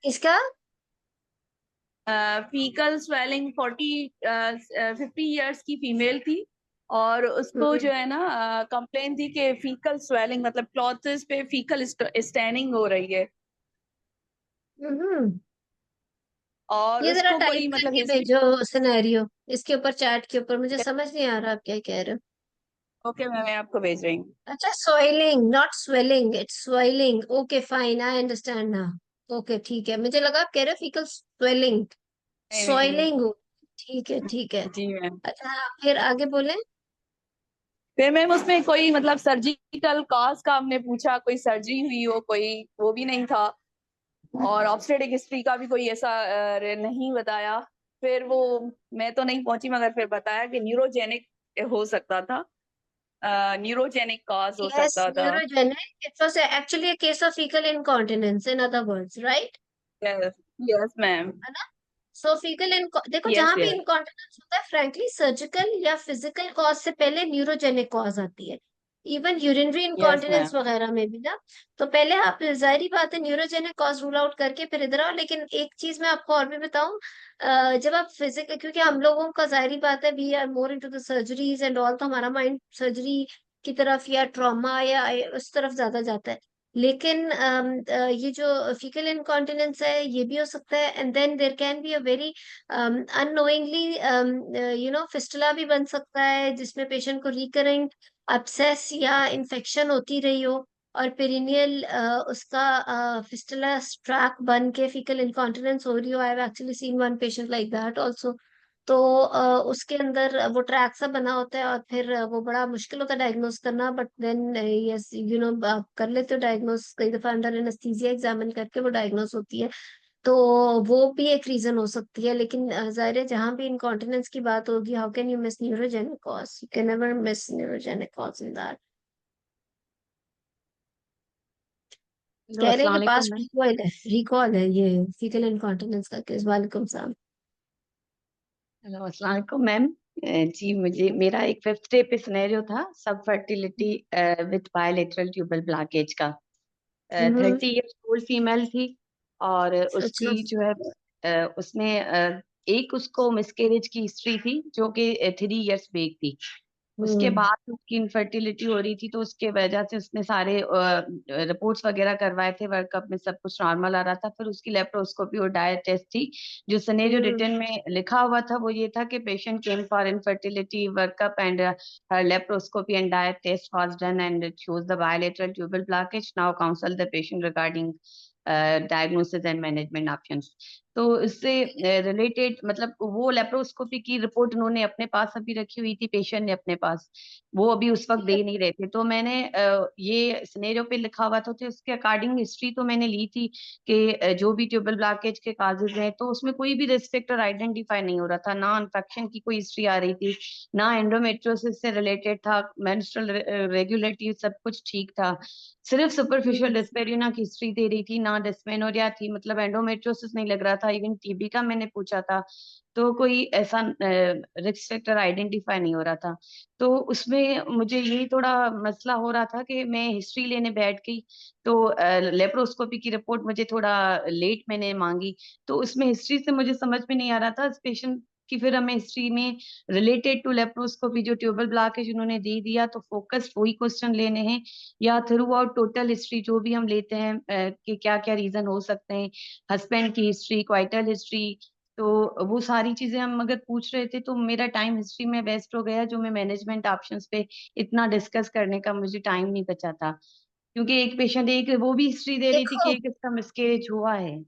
इसका फीकल स्वेलिंग 50 इयर्स की फीमेल थी और उसको जो है ना कंप्लेन थी कि फीकल स्वेलिंग मतलब क्लॉथ्स पे फीकल स्टैनिंग हो रही है हम्म। और ये जरा उसको टाइप कोई मतलब करके हिस्ट्री। भेजो सिनेरियो, इसके ऊपर चैट के ऊपर, मुझे समझ नहीं आ रहा आप क्या कह रहे हो। ओके मैं आपको भेज रही हूँ। अच्छा, soiling not swelling, it's soiling, okay fine, I understand now. Okay ठीक है, मुझे लगा आप कह रहे हो फीकल स्वेलिंग, नहीं नहीं नहीं। सोइलिंग। ठीक है ठीक है। जी मैम। अच्छा हाँ, फिर आगे बोले। फिर मैम उसमें कोई मतलब सर्जिकल कॉज का हमने पूछा, कोई सर्जरी हुई हो, कोई वो भी नहीं था और ऑब्स्टेट्रिक हिस्ट्री का भी कोई ऐसा नहीं बताया। फिर वो मैं तो नहीं पहुंची मगर फिर बताया कि न्यूरोजेनिक हो सकता था, न्यूरोजेनिक कॉज हो Yes, सकता था। neurogenic. It was actually a case of fecal incontinence, in other words, right? Yes yes ma'am. है ना? सो फीकल देखो, यस जहां भी यस इनकॉन्टिनेंस होता है, फ्रैंकली सर्जिकल या फिजिकल कॉज से पहले न्यूरोजेनिक कॉज आती है। Even urinary yes incontinence ma'am. वगैरह में भी ना, तो पहले आप जाहिर बात है न्यूरोजेनिक कॉज रूल आउट करके फिर इधर आओ। लेकिन एक चीज मैं आपको और भी बताऊं, जब आप फिजिकल, क्योंकि हम लोगों का जाहिर बात है we are more into the surgeries and all, तो हमारा माइंड सर्जरी की तरफ या ट्रॉमा या उस तरफ ज्यादा जाता है। लेकिन ये जो फीकल इनकॉन्टिनेंस है ये भी हो सकता है, and then there can be a very unknowingly fistula भी बन सकता है, जिसमें पेशेंट को रिकरिंग अब्सेस या इन्फेक्शन होती रही हो और पेरिनियल उसका फिस्टुला ट्रैक बन के फीकल इनकॉन्टिनेंस हो रही हो। I have actually seen one patient like that also. तो उसके अंदर वो ट्रैक सा बना होता है और फिर वो बड़ा मुश्किल होता है डायग्नोस करना, बट देन यस आप कर लेते हो डायग्नोस, कई दफा अंडर एनेस्थीसिया एग्जामिन करके वो डायग्नोस होती है। तो वो भी एक रीजन हो सकती है। लेकिन जाहिर है जहां भी इनकॉन्टिनेंस की बात होगी, how can you miss neurogenic cause, you can never miss neurogenic cause in that. Hello, कह रहे हैं अस्सलाम कि वालेकुम पास मैम। रिकॉल है ये फीकल इनकॉन्टिनेंस का केस। वालेकुम सलाम। हेलो, अस्सलाम वालेकुम मैम। जी, मुझे मेरा एक 5th डे पे सिनेरियो था, subfertility with bilateral tubal blockage का। हम्म। 30 ईयर्स ओल्ड फीमेल थी और अच्छा। उसकी जो है उसने एक उसको मिसकैरेज की हिस्ट्री थी जो कि 3 इयर्स बैक थी। उसके हम्म। बाद उसकी इनफर्टिलिटी हो रही थी तो उसके वजह से उसने सारे रिपोर्ट्स वगैरह करवाए थे, वर्कअप में सब कुछ नॉर्मल आ रहा था। फिर उसकी लेप्रोस्कोपी और डायट टेस्ट थी। जो सिनेरियो हम्म। रिटर्न में लिखा हुआ था वो ये था कि patient came for infertility workup and her laparoscopy and diet test was done and it shows the bilateral tubal blockage. Now counsel the patient regarding diagnosis and management options. तो इससे रिलेटेड मतलब वो लेप्रोस्कोपी की report उन्होंने अपने पास अभी रखी हुई थी, पेशेंट ने अपने पास, वो अभी उस वक्त दे नहीं रहे थे। तो मैंने ये सिनेरियो पे लिखा हुआ था तो उसके अकॉर्डिंग हिस्ट्री तो मैंने ली थी कि जो भी ट्यूबल ब्लॉकेज के काजेज हैं तो उसमें कोई भी रिस्क फैक्टर आइडेंटिफाई नहीं हो रहा था, ना इन्फेक्शन की कोई हिस्ट्री आ रही थी, ना एंडोमेट्रियोसिस से रिलेटेड था, मेंस्ट्रुअल रेगुलेटरी सब कुछ ठीक था। सिर्फ सुपरफिशियल डिस्पेरिना की हिस्ट्री दे रही थी, ना डिस्मेनोरिया थी, मतलब एंडोमेट्रियोसिस नहीं लग रहा था। इवन टीबी का मैंने पूछा था तो कोई ऐसा रिस्क फैक्टर आइडेंटिफाई नहीं हो रहा था। तो उसमें मुझे यही थोड़ा मसला हो रहा था कि मैं हिस्ट्री लेने बैठ गई तो लेप्रोस्कोपी की रिपोर्ट मुझे थोड़ा लेट मैंने मांगी। तो उसमें हिस्ट्री से मुझे समझ में नहीं आ रहा था इस पेशेंट उसकी फिर हमें हिस्ट्री में रिलेटेड टू लेप्रोस्कोपी जो ट्यूबल ब्लॉकेज उन्होंने दे दिया, तो फोकस वही क्वेश्चन लेने हैं, या थ्रू आउट टोटल हिस्ट्री जो भी हम लेते हैं कि क्या क्या रीजन हो सकते हैं, हस्बैंड की हिस्ट्री, क्वाइटल हिस्ट्री, तो वो सारी चीजें हम अगर पूछ रहे थे तो मेरा टाइम हिस्ट्री में वेस्ट हो गया, जो मैं मैनेजमेंट ऑप्शंस पे इतना डिस्कस करने का मुझे टाइम नहीं बचा था, क्योंकि एक पेशेंट एक वो भी हिस्ट्री दे रही थी कि देखो, एक इसका मिसकैरेज हुआ है।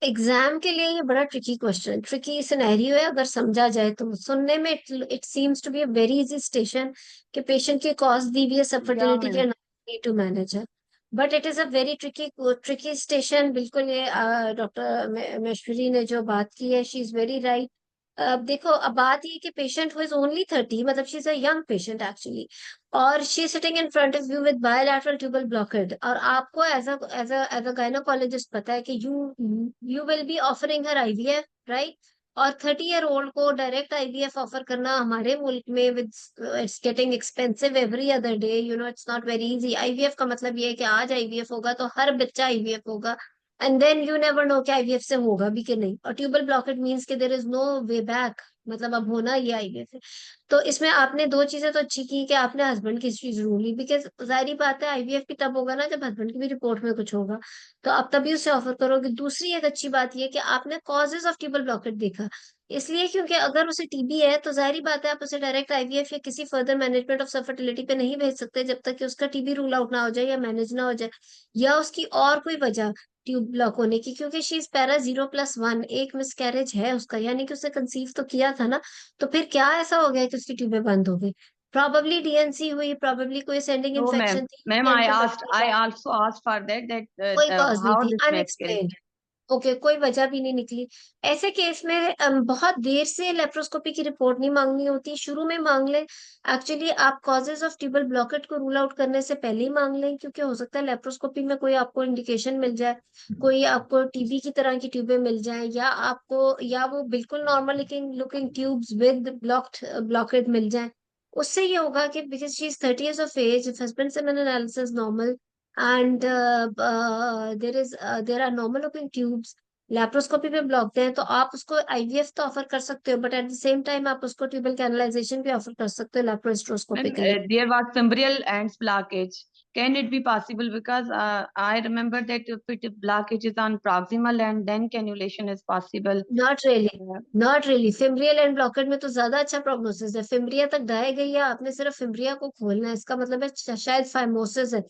एग्जाम के लिए ये बड़ा ट्रिकी क्वेश्चन, ट्रिकी सिनेरियो है अगर समझा जाए तो। सुनने में it seems to be a very easy situation कि पेशेंट की कॉज दी हुई है सब या फर्टिलिटी मैम, के, नीड टू मैनेज है, but it is a very tricky tricky situation. बिल्कुल ये डॉक्टर महेश्वरी ने जो बात की है, शी इज वेरी राइट। अब देखो, अब बात ये कि पेशेंट हु इज ओनली 30, मतलब she is a young patient actually, और she sitting in front of you with bilateral tubal blockade, और आपको एज अ गायनोकोलॉजिस्ट पता है कि you will be offering her IVF, right? और 30 ईयर ओल्ड को direct IVF offer करना हमारे मुल्क में with it's getting expensive every other day, you know, it's not very easy. IVF का मतलब ये है कि आज आईवीएफ होगा तो हर बच्चा आईवीएफ होगा, and then you never know कि आईवीएफ से होगा भी कि नहीं। और ट्यूबल ब्लॉकेट मींस कि there is no way back, मतलब अब होना ये आईवीएफ है। तो इसमें आपने दो चीजें तो अच्छी की कि आपने हस्बैंड की हिस्ट्री जरूर ली, बिकॉज जाहिर बात है आईवीएफ भी तब होगा ना जब हस्बैंड की भी रिपोर्ट में कुछ होगा, तो आप तभी उसे ऑफर करोगे। दूसरी एक अच्छी बात यह कि आपने कॉजेज ऑफ ट्यूबल ब्लॉकेट देखा, इसलिए क्योंकि अगर उसे टीबी है तो जाहिर बात है आप उसे डायरेक्ट आईवीएफ या किसी फर्दर मैनेजमेंट ऑफ फर्टिलिटी पे नहीं भेज सकते जब तक कि उसका टीबी रूल आउट ना हो जाए या मैनेज ना हो जाए, या उसकी और कोई वजह ट्यूब ब्लॉक होने की, क्योंकि शी इज पैरा 0+1, एक मिसकैरेज है उसका, यानी कि उसने कंसीव तो किया था ना, तो फिर क्या ऐसा हो गया कि उसकी ट्यूबें बंद हो गई? प्रॉबेबली डीएनसी हुई, प्रॉबेबली कोई सेंडिंग no ma'am, इन्फेक्शन थी, ma'am, स्कैन पे I bacteria, also asked for कोई कॉज नहीं how थी, this miscarriage. अनएक्सप्लेन्ड। ओके, कोई वजह भी नहीं निकली। ऐसे केस में बहुत देर से लेप्रोस्कोपी की रिपोर्ट नहीं मांगनी होती, शुरू में मांग लें। एक्चुअली आप कॉजेज ऑफ ट्यूबल ब्लॉकेट को रूल आउट करने से पहले ही मांग लें, क्योंकि हो सकता है लेप्रोस्कोपी में कोई आपको इंडिकेशन मिल जाए, कोई आपको टीबी की तरह की ट्यूबें मिल जाए, या आपको, या वो बिल्कुल normal looking tubes with blockage मिल जाए। उससे ये होगा कि because she is 30 years of age, if husband semen analysis normal, and there are normal looking tubes, laparoscopy पे ब्लॉक है, तो आप उसको आईवीएफ तो ऑफर कर सकते हो, but at the same time आप उसको ट्यूबल कैनालाइजेशन भी ऑफर कर सकते हो Ma'am, laparoscopically. there was fimbrial ends blockage. Can it be possible? Because I remember that if it blockage is on proximal end, then cannulation is possible. Not really, Uh, not really. Fimbrial end blockage में तो ज्यादा अच्छा prognosis है, fimbria तक ढाई गई है, आपने सिर्फ फिम्ब्रिया को खोलना है, इसका मतलब है शायद फाइमोसिस है।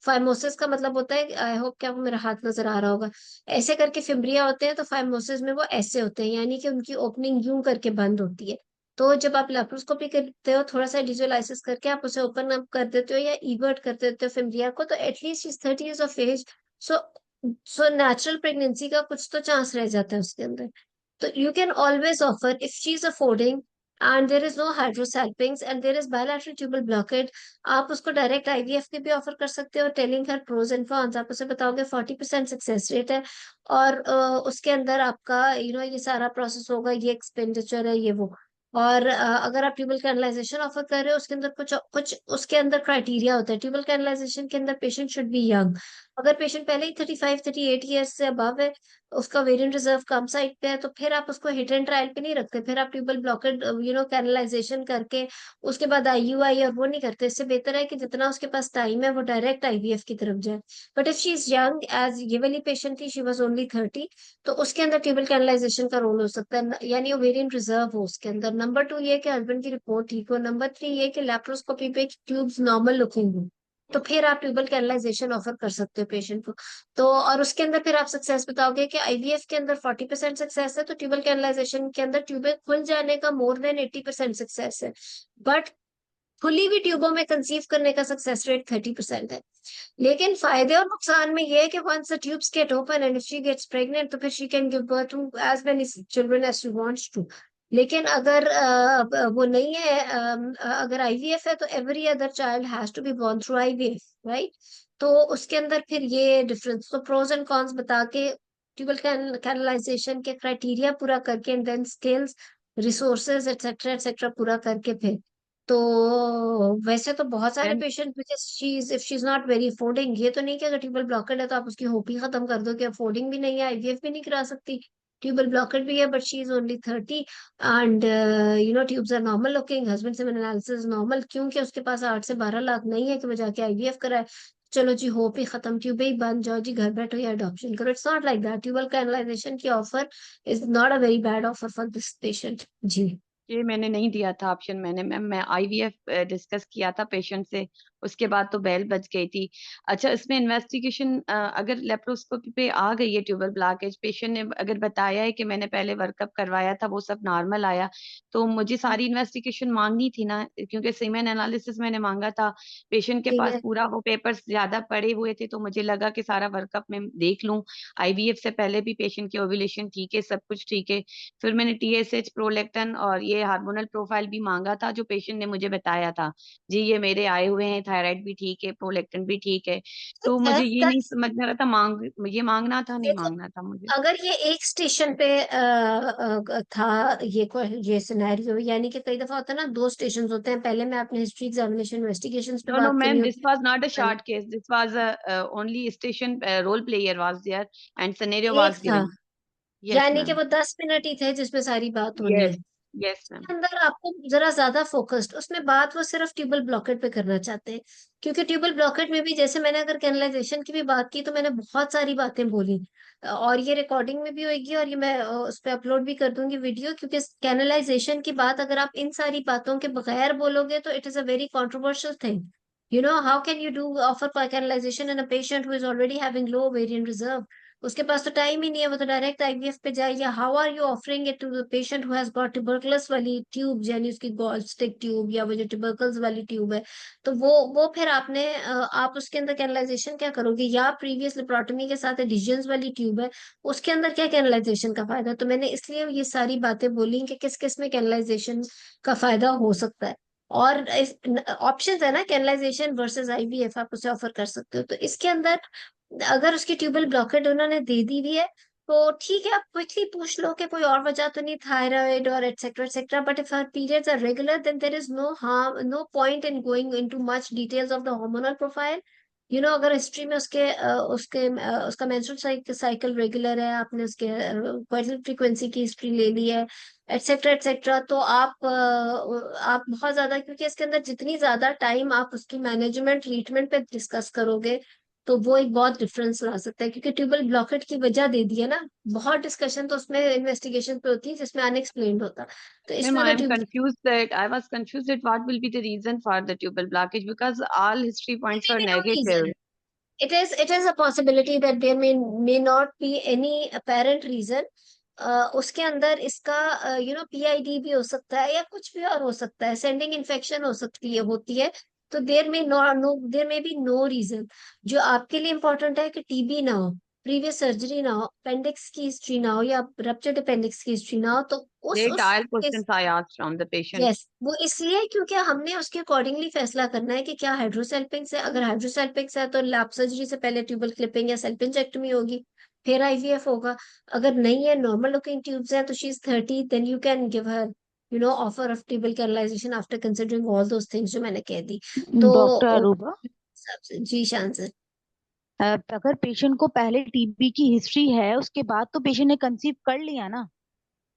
फाइमोसिस का मतलब होता है, आई होप कि आपको मेरा हाथ नजर आ रहा होगा, ऐसे करके फिम्ब्रिया होते हैं, तो फाइमोसिस में वो ऐसे होते हैं, यानी कि उनकी ओपनिंग यूं करके बंद होती है। तो जब आप लेप्रोस्कोपी करते हो, थोड़ा सा विजुअलाइसिस करके आप उसे ओपन अप कर देते हो या इवर्ट कर देते हो फिम्ब्रिया को, तो at least is 30 years of age, so so natural pregnancy का कुछ तो चांस रह जाता है उसके अंदर। So you can always offer, if she's affording and there is no hydrosalpinx and there is bilateral tubal blockade, आप उसको डायरेक्ट आईवीएफ के भी ऑफर कर सकते हो, telling her pros and cons. आप उसे बताओगे 40% सक्सेस रेट है, और उसके अंदर आपका ये सारा प्रोसेस होगा, ये एक्सपेंडिचर है, ये वो। और अगर आप ट्यूबल कैनलाइजेशन ऑफर कर रहे हो, उसके अंदर कुछ कुछ उसके अंदर क्राइटेरिया होता है। ट्यूबल कैनलाइजेशन के अंदर पेशेंट शुड बी यंग। अगर पेशेंट पहले ही 35-38 ईयर्स से अबव है, उसका वेरिएंट रिजर्व कम साइड पे है, तो फिर आप उसको हिट एंड ट्रायल पे नहीं रखते, फिर आप ट्यूबल ब्लॉकेट कैनलाइजेशन करके उसके बाद आईयूआई और वो नहीं करते। इससे बेहतर है कि जितना उसके पास टाइम है वो डायरेक्ट आईवीएफ की तरफ जाए। But if she is young, as ये वाली पेशेंट थी, शी वाज ओनली 30, तो उसके अंदर ट्यूबल कैनलाइजेशन का रोल हो सकता है, यानी ओवेरियन रिजर्व हो उसके अंदर। नंबर 2 ये कि हस्बैंड की रिपोर्ट ठीक हो। नंबर 3 ये कि लैप्रोस्कोपी पे ट्यूब्स नॉर्मल लुकिंग हो, तो फिर आप ट्यूबल कैनलाइजेशन ऑफर कर सकते हो पेशेंट को। तो और उसके अंदर फिर आप सक्सेस बताओगे कि आईवीएफ के अंदर 40% सक्सेस है, तो ट्यूबल कैनलाइजेशन के अंदर ट्यूबें खुल जाने का मोर देन 80% सक्सेस है। बट खुली हुई ट्यूबों में कंसीव करने का सक्सेस रेट 30% है। लेकिन फायदे और नुकसान में यह है कि once the tubes get open and if she gets pregnant, तो फिर she can give birth to as many children as she wants to. लेकिन अगर वो नहीं है, अगर आईवीएफ है, तो every other child has to be born through IVF, right? तो उसके अंदर फिर ये डिफरेंस, तो प्रोज एंड कॉन्स बता के, ट्यूबल कैनलाइजेशन के क्राइटेरिया पूरा करके, and then skills, resources etcetera etcetera पूरा करके फिर। तो वैसे तो बहुत सारे and patient, because if she is not very affording, ये तो नहीं कि अगर ट्यूबल ब्लॉकेड है तो आप उसकी होप ही खत्म कर दो कि अफोर्डिंग भी नहीं है, आईवीएफ भी नहीं करा सकती। ट्यूबल ब्लॉकेट भी है, but she is only 30 and tubes are normal looking, husband semen analysis normal, क्योंकि उसके पास 8 से 12 लाख नहीं है कि वो जाके आईवीएफ कराए। चलो जी, होप ही खत्म, ट्यूबे ही बन जाओ जी, घर बैठो या अडॉप्शन करो। It's not like that. Tubal canalisation की offer is not a very bad offer for this patient जी। ये मैंने नहीं दिया था ऑप्शन, मैंने मैम मैं आईवीएफ डिस्कस किया था पेशेंट से, उसके बाद तो बैल बच गई थी। अच्छा, इसमें इन्वेस्टिगेशन अगर लेप्रोस्कोपी पे आ गई है ट्यूबल ब्लॉकेज, पेशेंट ने अगर बताया है कि मैंने पहले वर्कअप करवाया था वो सब नॉर्मल आया, तो मुझे सारी इन्वेस्टिगेशन मांगनी थी ना, क्योंकि सीमेन एनालिसिस मैंने मांगा था। पेशेंट के ठीक पास है। पूरा वो पेपर्स ज्यादा पड़े हुए थे, तो मुझे लगा कि सारा वर्कअप मैं देख लूं। आईवीएफ से पहले भी पेशेंट की ओव्यूलेशन ठीक है, सब कुछ ठीक है। फिर मैंने टीएसएच, प्रोलैक्टिन और ये हार्मोनल प्रोफाइल भी मांगा था, जो पेशेंट ने मुझे बताया था जी ये मेरे आए हुए हैं, थायराइड भी ठीक है, प्रोलैक्टिन भी ठीक है। तो ठीक है, मुझे ये नहीं समझ में आ रहा था ये मांगना था नहीं देखो, मांगना था मुझे। अगर ये एक स्टेशन पे था, ये सिनेरियो, यानी कि कई दफा होता है ना, 2 स्टेशन होते हैं, पहले मैं अपने हिस्ट्री एग्जामिनेशन इन्वेस्टिगेशन पे No, बात कर रही ma'am, हूँ। this was not a short case. This was a only station role player was there and scenario एक was था, given. Yes, यानी कि ma'am. वो 10 मिनट ही थे जिसमें सारी बात होनी Yes, है। yes, ma'am. अंदर आपको जरा ज्यादा फोकस्ड, उसमें बात वो सिर्फ ट्यूबल ब्लॉकेट पे करना चाहते हैं, क्योंकि ट्यूबल ब्लॉकेट में भी जैसे मैंने अगर कैनलाइजेशन की भी बात की तो मैंने बहुत सारी बातें बोली, और ये रिकॉर्डिंग में भी होगी, और ये मैं उस पर अपलोड भी कर दूंगी वीडियो, क्योंकि कैनलाइजेशन की बात अगर आप इन सारी बातों के बगैर बोलोगे तो it is a very controversial thing. How can you do offer canalisation in a patient who is already having low ovarian reserve? उसके पास तो टाइम ही नहीं है, वो तो डायरेक्ट आईवीएफ पे जाए। या how are you offering it to the patient who has got tuberculous वाली ट्यूब, यानी उसकी गॉल स्टिक ट्यूब या वो जो ट्यूबरकुलस वाली ट्यूब है, तो वो फिर आप उसके अंदर कैनलाइजेशन क्या करोगे? या प्रीवियस लिप्रोटमी के साथ एडिशंस वाली ट्यूब है, उसके अंदर क्या कैनलाइजेशन का फायदा? तो मैंने इसलिए ये सारी बातें बोली कि किस किस में कैनलाइजेशन का फायदा हो सकता है, और ऑप्शन है ना, कैनलाइजेशन वर्सेस आईवीएफ, आप उसे ऑफर कर सकते हो। तो इसके अंदर अगर उसकी ट्यूबल ब्लॉकेट उन्होंने दे दी भी है तो ठीक है, आप क्विकली पूछ लो कि कोई और वजह तो नहीं, थायराइड और etcetera etcetera, but if her periods are regular then there is no harm, no point in going into much details of the hormonal profile. अगर हिस्ट्री में उसका मेंस्ट्रुअल साइकिल रेगुलर है, आपने उसके क्वार्टरली फ्रीक्वेंसी की history ले ली है, etcetera etcetera, तो आप बहुत ज्यादा, क्योंकि इसके अंदर जितनी ज्यादा टाइम आप उसकी मैनेजमेंट ट्रीटमेंट पे डिस्कस करोगे तो वो एक बहुत डिफरेंस ला सकता है, क्योंकि ट्यूबल ब्लॉकेट की वजह दे दी है ना, बहुत डिस्कशन तो उसमें इन्वेस्टिगेशन पे होती है जिसमें अनएक्सप्लेन्ड होता। तो Ma'am, इसमें I अगर am tube confused that I was confused that what will be the reason for the tubal blockage because all history points were no negative. Reason, it is a possibility that there may not be any apparent reason। उसके अंदर इसका PID भी हो सकता है या कुछ भी और हो सकता है, सेंडिंग इन्फेक्शन हो सकती है, होती है। तो देर में बी नो रीजन। जो आपके लिए इम्पोर्टेंट है कि टीबी ना हो, प्रीवियस सर्जरी ना हो, अपेंडिक्स की हिस्ट्री ना हो या रप्चर्ड अपेंडिक्स की हिस्ट्री ना हो, तो They उस dial questions I asked from the patient. Yes, वो इसलिए क्योंकि हमने उसके अकॉर्डिंगली फैसला करना है कि क्या हाइड्रोसेल्पिंग्स है। अगर हाइड्रोसेल्पिंग्स है तो लैप सर्जरी से पहले ट्यूबल क्लिपिंग या सेल्पिंजेक्टमी होगी, फिर आईवीएफ होगा। अगर नहीं है, नॉर्मल लुकिंग ट्यूब्स हैं, तो she is 30, then you can give her offer of tubal canalisation after considering all those things जो मैंने कह दी। तो डॉक्टर अरूबा, जी शान सर। अगर पेशेंट को पहले टीबी की हिस्ट्री है उसके बाद तो पेशेंट ने कंसीव कर लिया ना,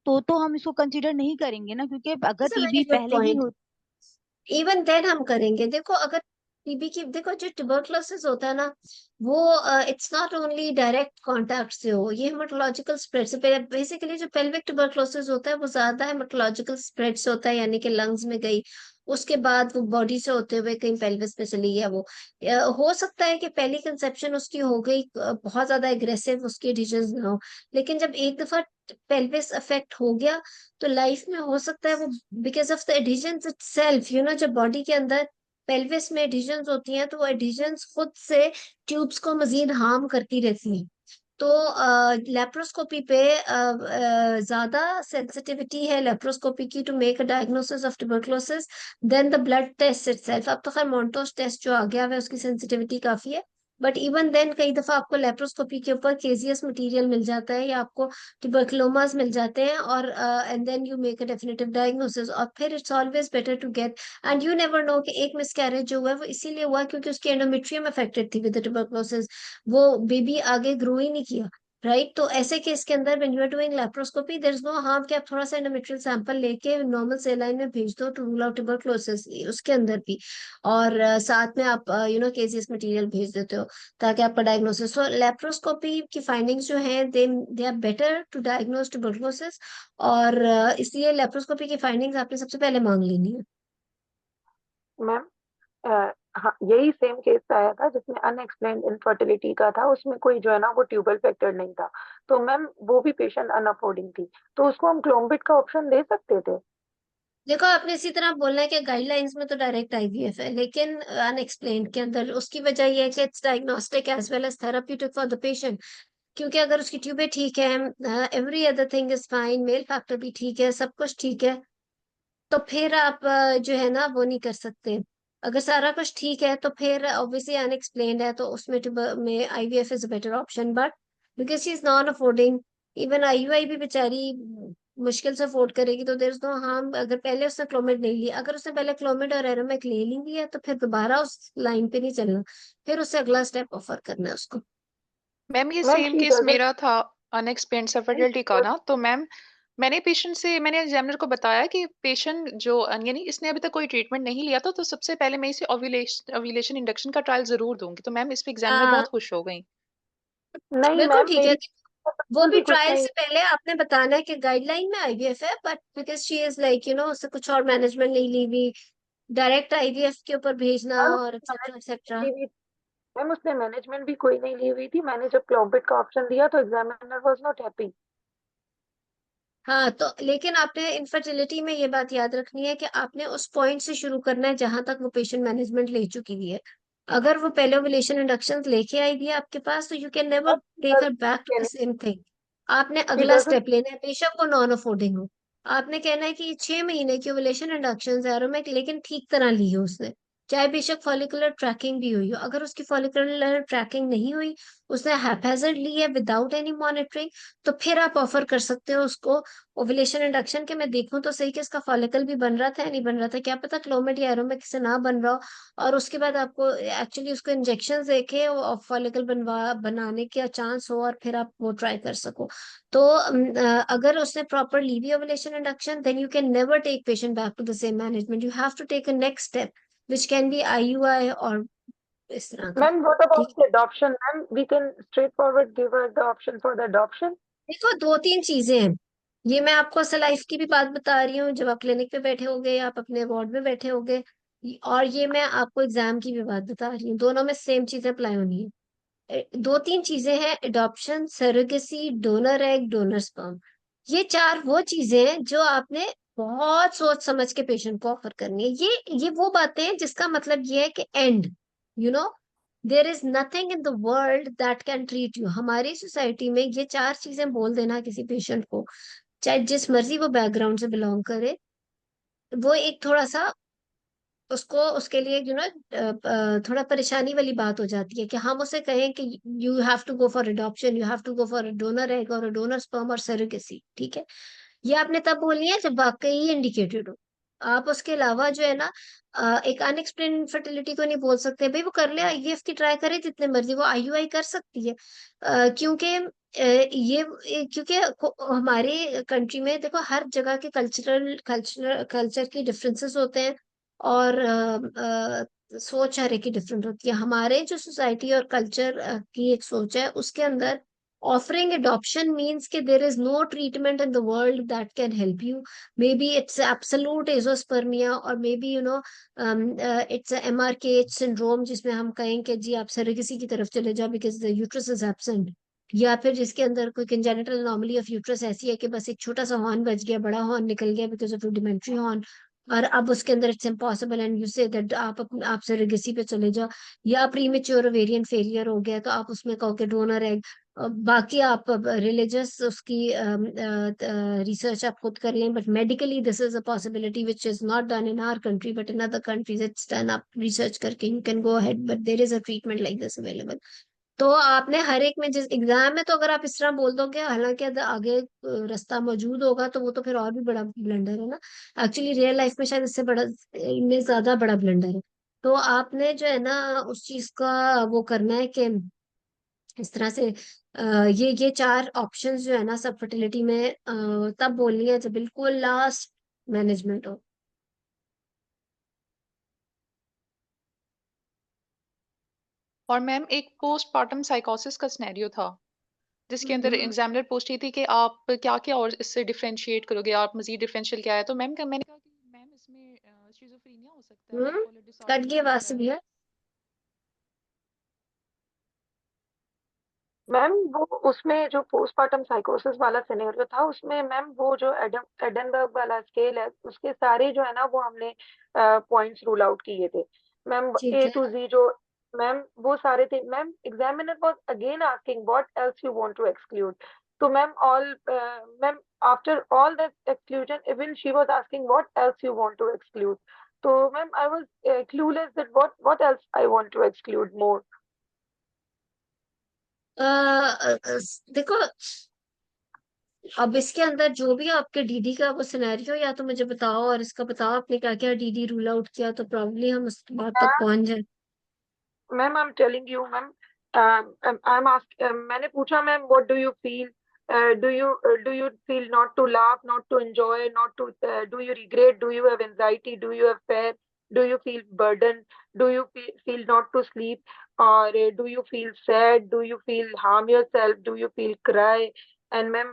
तो हम इसको कंसीडर नहीं करेंगे ना, क्योंकि अगर it's a very TB good पहले ही पॉइंट। हो। इवन देन हम करेंगे। देखो, अगर टीबी की, देखो जो ट्यूबरकुलोसिस होता है ना, वो it's not only direct contact से हो, ये हेमाटोलॉजिकल स्प्रेड से, बेसिकली जो पेल्विक ट्यूबरकुलोसिस होता है वो ज्यादा हेमाटोलॉजिकल स्प्रेड से होता है, यानी कि लंग्स में गई, उसके बाद वो बॉडी से होते हुए कहीं पेल्विस में चली गया। वो हो सकता है कि पहली कंसेप्शन उसकी हो गई, बहुत ज्यादा एग्रेसिव उसकी डिजीज ना हो, लेकिन जब एक दफा पेल्विस अफेक्ट हो गया तो लाइफ में हो सकता है वो, because of the adhesions itself, जब बॉडी के अंदर पेल्विस में एडिशंस होती हैं तो वो एडिशंस खुद से ट्यूब्स को मजीद हार्म करती रहती हैं। तो लेप्रोस्कोपी पे ज्यादा सेंसिटिविटी है लेप्रोस्कोपी की to make a diagnosis of tuberculosis then the blood test itself. अब तो खैर मोंटोस टेस्ट जो आ गया है उसकी सेंसिटिविटी काफी है, बट इवन देन कई दफा आपको लेप्रोस्कोपी के ऊपर केजियस मटेरियल मिल जाता है या आपको ट्यूबरकुलोमास मिल जाते हैं, और and then you make a definitive diagnosis, और फिर it's always better to get, and you never know कि एक मिसकैरेज जो हुआ है वो इसीलिए हुआ क्योंकि उसकी एंडोमेट्रियम अफेक्टेड थी विद ट्यूबरकुलोसिस, वो बेबी आगे ग्रो ही नहीं किया। राइट। तो ऐसे केस के अंदर when you are doing laparoscopy there is no harm कि आप थोड़ा सा एंडोमेट्रियल सैंपल लेके नॉर्मल सेलाइन में भेज दो टू रूल आउट ट्यूबरक्लोसिस उसके अंदर भी। और साथ में आप केसियस मटेरियल भेज देते हो ताकि आपका डायग्नोसिस। तो लैप्रोस्कोपी की फाइंडिंग्स जो है they are better to diagnose tuberculosis. और इसलिए लैप्रोस्कोपी की फाइंडिंग्स आपने सबसे पहले मांग लेनी है। मैम हाँ, यही सेम केस आया था जिसमें अनएक्सप्लेन्ड इनफर्टिलिटी का था, उसमें कोई जो है ना वो ट्यूबल फैक्टर नहीं था, तो मैम वो भी पेशेंट अनअफोर्डिंग थी, तो उसको हम क्लोम्बिट का ऑप्शन दे सकते थे। देखो आपने इसी तरह बोलना है कि गाइडलाइंस में तो डायरेक्ट आईवीएफ है, लेकिन अनएक्सप्लेन्ड के अंदर उसकी वजह यह है कि it's diagnostic as well as therapeutic for the patient. क्योंकि अगर उसकी ट्यूबें ठीक है, every other thing is fine, male factor भी ठीक है, सब कुछ ठीक है, तो फिर आप जो है ना वो नहीं कर सकते। अगर सारा कुछ ठीक है तो फिर ऑब्वियसली अनएक्सप्लेन्ड है तो उसमें में IVF is a better option. But because she is non affording, even IUI भी बेचारी मुश्किल से अफोर्ड करेगी, तो देयर इज नो हार्म अगर पहले उसने क्लोमिड नहीं लिया। अगर उसने पहले क्लोमिड और एरोमेक ले ली है तो फिर दोबारा उस लाइन पे नहीं चलना, फिर उससे अगला स्टेप ऑफर करना है उसको। मैम ये ma'am same she case doesn't मेरा था अनएक्सप्लेन्ड फर्टिलिटी का ना। तो मैम मैंने एग्जामिनर को बताया कि पेशेंट जो यानी इसने अभी तक कोई ट्रीटमेंट नहीं लिया था, तो सबसे पहले मैं इसे ओव्यूलेशन इंडक्शन का ट्रायल जरूर दूंगी। तो मैम इस पे एग्जामिनर हाँ बहुत खुश हो गई। नहीं बिल्कुल मैम, ठीक है। मेरी वो बिल्कुल भी भी कुछ ट्रायल नहीं। से पहले आपने बताना है कि गाइडलाइन में आईवीएफ है, but because she is like उससे कुछ और मैनेजमेंट नहीं ली हुई, डायरेक्ट आईवीएफ के ऊपर भेजना मैम और एक्सेट्रा एक्सेट्रा। मैम उसने मैनेजमेंट भी कोई नहीं ली हुई थी, मैंने जब क्लोम्बिट का ऑप्शन दिया तो एग्जामिनर वाज नॉट हैप्पी। हाँ तो लेकिन आपने इनफर्टिलिटी में ये बात याद रखनी है कि आपने उस पॉइंट से शुरू करना है जहां तक वो पेशेंट मैनेजमेंट ले चुकी हुई है। अगर वो पहले ओव्यूलेशन इंडक्शन लेके आई है आपके पास, तो you can never take her back to the same thing. आपने शी अगला डजंट। स्टेप लेना है, बेशक वो नॉन अफोर्डिंग हो। आपने कहना है कि 6 महीने की ओव्यूलेशन इंडक्शन एरोमेक लेकिन ठीक तरह ली है उसने, चाहे बेशक फॉलिकुलर ट्रैकिंग भी हुई हो। अगर उसकी फॉलिकुलर ट्रैकिंग नहीं हुई, उसने हैप्पैज़र्ड ली है विदाउट एनी मॉनिटरिंग, तो फिर आप ऑफर कर सकते हो उसको ओव्यूलेशन इंडक्शन के। मैं देखूं तो सही कि इसका फॉलिकल भी बन रहा था या नहीं बन रहा था, क्या पता क्लोमिड या एरोमेक से ना बन रहा हो, और उसके बाद आपको एक्चुअली उसको इंजेक्शन देके फॉलिकल बनाने का चांस हो और फिर आप वो ट्राई कर सको। तो अगर उसने प्रॉपर ली भी ovulation induction, then you can never take patient back to the same management, you have to take a next step which can be IUI और इस तरह का। मैम व्हाट ठीक अबाउट है। The adoption ma'am, we can straight forward give her the option for the adoption. देखो दो तीन चीजें हैं, ये मैं आपको असल लाइफ की भी बात बता रही हूँ जब आप क्लिनिक पे बैठे होगे या आप अपने वार्ड में बैठे होगे, और ये मैं आपको एग्जाम की भी बात बता रही हूँ, दोनों में सेम चीजें अप्लाई होनी है। दो तीन चीजें हैं, adoption, surrogacy, donor egg, donor sperm. ये चार वो चीजें हैं जो आपने बहुत सोच समझ के पेशेंट को ऑफर करनी है। ये वो बातें हैं जिसका मतलब ये है कि and you know there is nothing in the world that can treat you. हमारी सोसाइटी में ये चार चीजें बोल देना किसी पेशेंट को, चाहे जिस मर्जी वो बैकग्राउंड से बिलोंग करे, वो एक थोड़ा सा उसको उसके लिए थोड़ा परेशानी वाली बात हो जाती है कि हम उसे कहें कि you have to go for adoption, you have to go for donor egg और डोनर स्पर्म और सरोगेसी। ठीक है, ये आपने तब बोलनी है जब वाकई इंडिकेटेड हो। आप उसके अलावा जो है ना एक अनएक्सप्लेन इनफर्टिलिटी को नहीं बोल सकते भाई वो कर ले आईवीएफ की ट्राई करे जितने मर्जी, वो आईयूआई कर सकती है। क्योंकि क्योंकि हमारे कंट्री में देखो हर जगह के कल्चर की डिफरेंसेस होते हैं, और सोच हर एक की डिफरेंट होती है। हमारे जो सोसाइटी और कल्चर की एक सोच है उसके अंदर offering adoption means कि there is no treatment in the world that can help you. Maybe it's absolute azoospermia or maybe it's a MRKH syndrome जिसमें हम कहें कि जी आप surrogacy की तरफ चले जाओ because the uterus is absent, या फिर जिसके अंदर कोई congenital anomaly of uterus ऐसी है कि बस एक छोटा सा हॉर्न बच गया, बड़ा हॉर्न निकल गया because of rudimentary horn, और अब उसके अंदर it's impossible and you say that आप surrogacy पे चले जाओ, या प्रीमेच्योर ओवेरियन फेलियर हो गया तो आप उसमें कहो कि डोनर एग। बाकी आप रिलीजियस उसकी रिसर्च आप खुद कर लें, but medically this is a possibility which is not done in our country but in other countries it's done. आप रिसर्च करके you can go ahead, but there is a treatment like this available. तो आपने हर एक में जिस exam में तो अगर आप इस तरह बोल दोगे, हालांकि आगे रास्ता मौजूद होगा तो वो तो फिर और भी बड़ा ब्लंडर है ना। एक्चुअली रियल लाइफ में शायद इससे बड़ा, इनमें ज्यादा बड़ा ब्लंडर है। तो आपने जो है ना उस चीज का वो करना है कि इस तरह से ये 4 ऑप्शंस जो है ना सब फर्टिलिटी में तब बोलनी है जब बिल्कुल लास्ट मैनेजमेंट हो। और मैम एक पोस्टपार्टम साइकोसिस का सिनेरियो था जिसके अंदर एग्जामिनर पूछ रही थी कि आप क्या क्या और इससे डिफरेंशिएट करोगे, आप मजीद डिफरेंशियल क्या है, तो मैम मैंने कहा कि मैम इसमें शिजोफ्रेनिया हो सकता है, बाइपोलर डिसऑर्डर कट हो गई आवाज सकता से है। भैया। मैम वो उसमें जो पोस्टपार्टम साइकोसिस वाला सिनेरियो था उसमें मैम वो जो एडनबर्ग वाला स्केल है उसके सारे जो है ना वो हमने पॉइंट्स रूल आउट किए थे मैम, ठीक ए है। टू जी जो मैम वो सारे थे ma'am. Examiner was again asking what else you want to exclude, तो ma'am all ma'am after all that exclusion even she was asking what else you want to exclude, तो ma'am I was clueless that what else I want to exclude more. देखो अब इसके अंदर जो भी आपके DD का वो सिनेरियो या तो मुझे बताओ और इसका बताओ आपने क्या क्या डीडी रूल आउट किया तो प्रॉब्ली हम उस बात तक पहुंच जाए। Ma'am I am telling you ma'am, I am ask मैंने पूछा ma'am what do you feel, do you feel not to laugh, not to enjoy, not to do you regret, do you have anxiety, do you have fear, do you feel burden, do you feel not to sleep, or do you feel sad, do you feel harm yourself, do you feel cry? And ma'am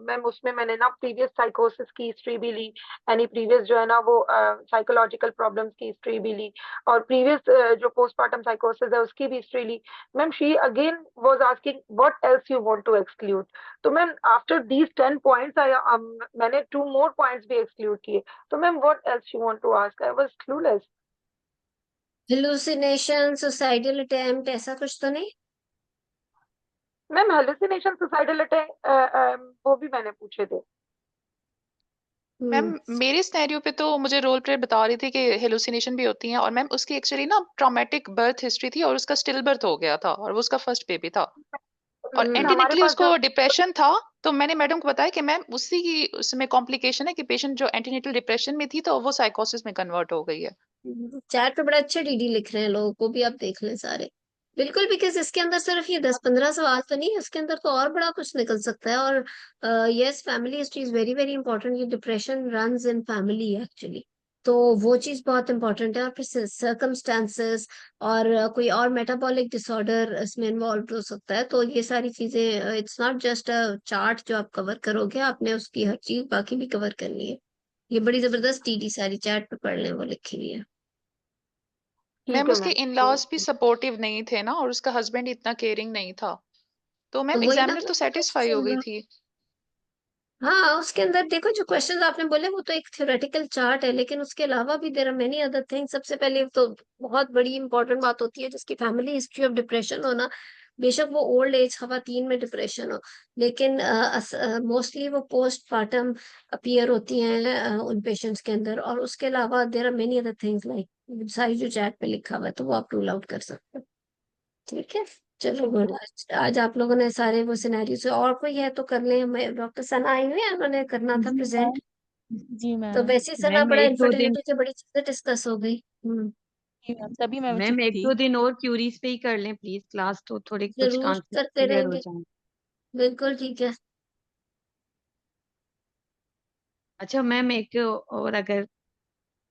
ma'am उसमें मैंने ना previous साइकोसिस की history भी ली, यानी previous जो है ना वो साइकोलॉजिकल प्रॉब्लम्स की हिस्ट्री भी ली, और प्रीवियस जो पोस्टपार्टम साइकोसिस है उसकी भी हिस्ट्री ली। Ma'am she again was asking what else you want to exclude, तो ma'am after these 10 points I मैंने 2 मोर पॉइंट्स भी एक्सक्लूड किए, तो ma'am what else you want to ask, I was clueless. Hallucination, suicidal attempt ऐसा कुछ तो नहीं? Ma'am hallucination, suicidal attack वो भी मैंने पूछे थे। मैम मेरे सिनेरियो पे तो मुझे रोल प्ले बता रही थी कि हेलुसिनेशन भी होती हैं, और मैम उसकी एक्चुअली ना ट्रॉमेटिक बर्थ हिस्ट्री थी और उसका स्टिल बर्थ हो गया था और वो उसका फर्स्ट बेबी था, और लेकिन हमारे एंटीनेटली पास जो उसको डिप्रेशन था। तो मैंने मैडम को बताया कि मैम उसी की उसमें कॉम्प्लिकेशन है कि पेशेंट जो एंटीनेटल डिप्रेशन में थी तो वो साइकोसिस में कन्वर्ट हो गई है। चैट पे बड़े अच्छे डीडी लिख रहे हैं, लोगों को भी आप देख लें सारे। बिल्कुल, बिकॉज इसके अंदर सिर्फ ये 10-15 सवाल तो नहीं है, इसके अंदर तो और बड़ा कुछ निकल सकता है। और yes, family history is very very important. ये depression runs in family actually, तो वो चीज बहुत इंपॉर्टेंट है। और फिर सर्कमस्टांसेस और कोई और मेटाबॉलिक डिसऑर्डर इसमें इन्वॉल्व हो सकता है। तो ये सारी चीजें, it's not just a chart जो आप कवर करोगे, आपने उसकी हर चीज बाकी भी कवर करनी है। ये बड़ी जबरदस्त डीडी सारी चैट पे पढ़ लें, वो लिखी हुई है। ठीक मैम है उसके मैम, इन-लॉज भी सपोर्टिव नहीं थे ना, और उसका हस्बैंड इतना केयरिंग नहीं था, तो तो मैम वही ना एग्जामिनर तो सेटिस्फाई हो गई थी। हाँ, उसके अंदर देखो जो क्वेश्चंस आपने बोले वो तो एक थ्योरेटिकल चार्ट है, लेकिन उसके अलावा भी there are many other things. सबसे पहले तो बहुत बड़ी इंपॉर्टेंट बात होती है जिसकी फैमिली हिस्ट्री ऑफ डिप्रेशन होना। बेशक वो ओल्ड एज खवातीन में डिप्रेशन हो, लेकिन मोस्टली वो पोस्ट पार्टम अपीयर होती हैं उन पेशेंट्स के अंदर। और उसके अलावा there are many other things like सारी जो चैट पे लिखा हुआ है, तो वो आप रूल आउट कर सकते हो। ठीक है, चलो गुड। आज आप लोगों ने सारे वो सिनेरियो से, और कोई है तो कर ले। डॉक्टर सना आई हुई है, उन्होंने करना था जी प्रेजेंट। मैम। जी तो मैम। वैसे ही सना मैम बड़ा एक दो दिन इनफर्टिलिटी की बड़ी चीजें डिस्कस हो गई। जी मैम, तभी मैं चुप मैम एक थी। दो दिन और क्यूरीज पे ही कर लें प्लीज क्लास, तो थोड़े कुछ जरूर कॉन्सेप्ट करते क्लियर हो रहेंगे, जाए। बिल्कुल ठीक है। अच्छा मैम एक और अगर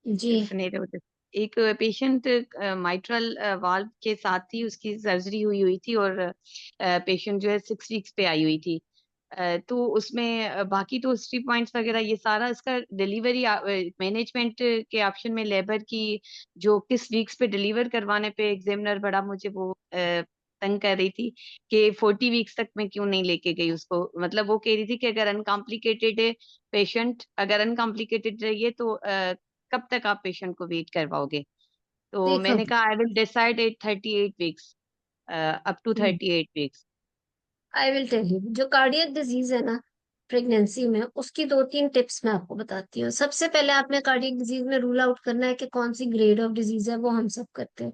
जी सिनेरियो, एक पेशेंट माइट्रल वाल्व के साथ ही उसकी सर्जरी हुई हुई थी, और पेशेंट जो है 6 वीक्स पे आई हुई थी। तो उसमें बाकी तो हिस्ट्री पॉइंट्स वगैरह ये सारा इसका डिलीवरी मैनेजमेंट के ऑप्शन में लेबर की जो किस वीक्स पे डिलीवर करवाने पे एग्जामिनर बड़ा मुझे वो तंग कर रही थी कि 40 वीक्स तक मैं क्यों नहीं लेके गई उसको। मतलब वो कह रही थी कि अगर अनकॉम्प्लिकेटेड है पेशेंट, अगर अनकॉम्प्लिकेटेड रही है तो कब तक आप पेशेंट को वेट करवाओगे। तो देखो, मैंने कहा I will decide at 38 weeks, up to 38 weeks. I will tell you, जो कार्डियक डिजीज है ना प्रेगनेंसी में, उसकी 2-3 टिप्स मैं आपको बताती हूँ। सबसे पहले आपने कार्डियक डिजीज में रूल आउट करना है कि कौन सी ग्रेड ऑफ डिजीज है। वो हम सब करते हैं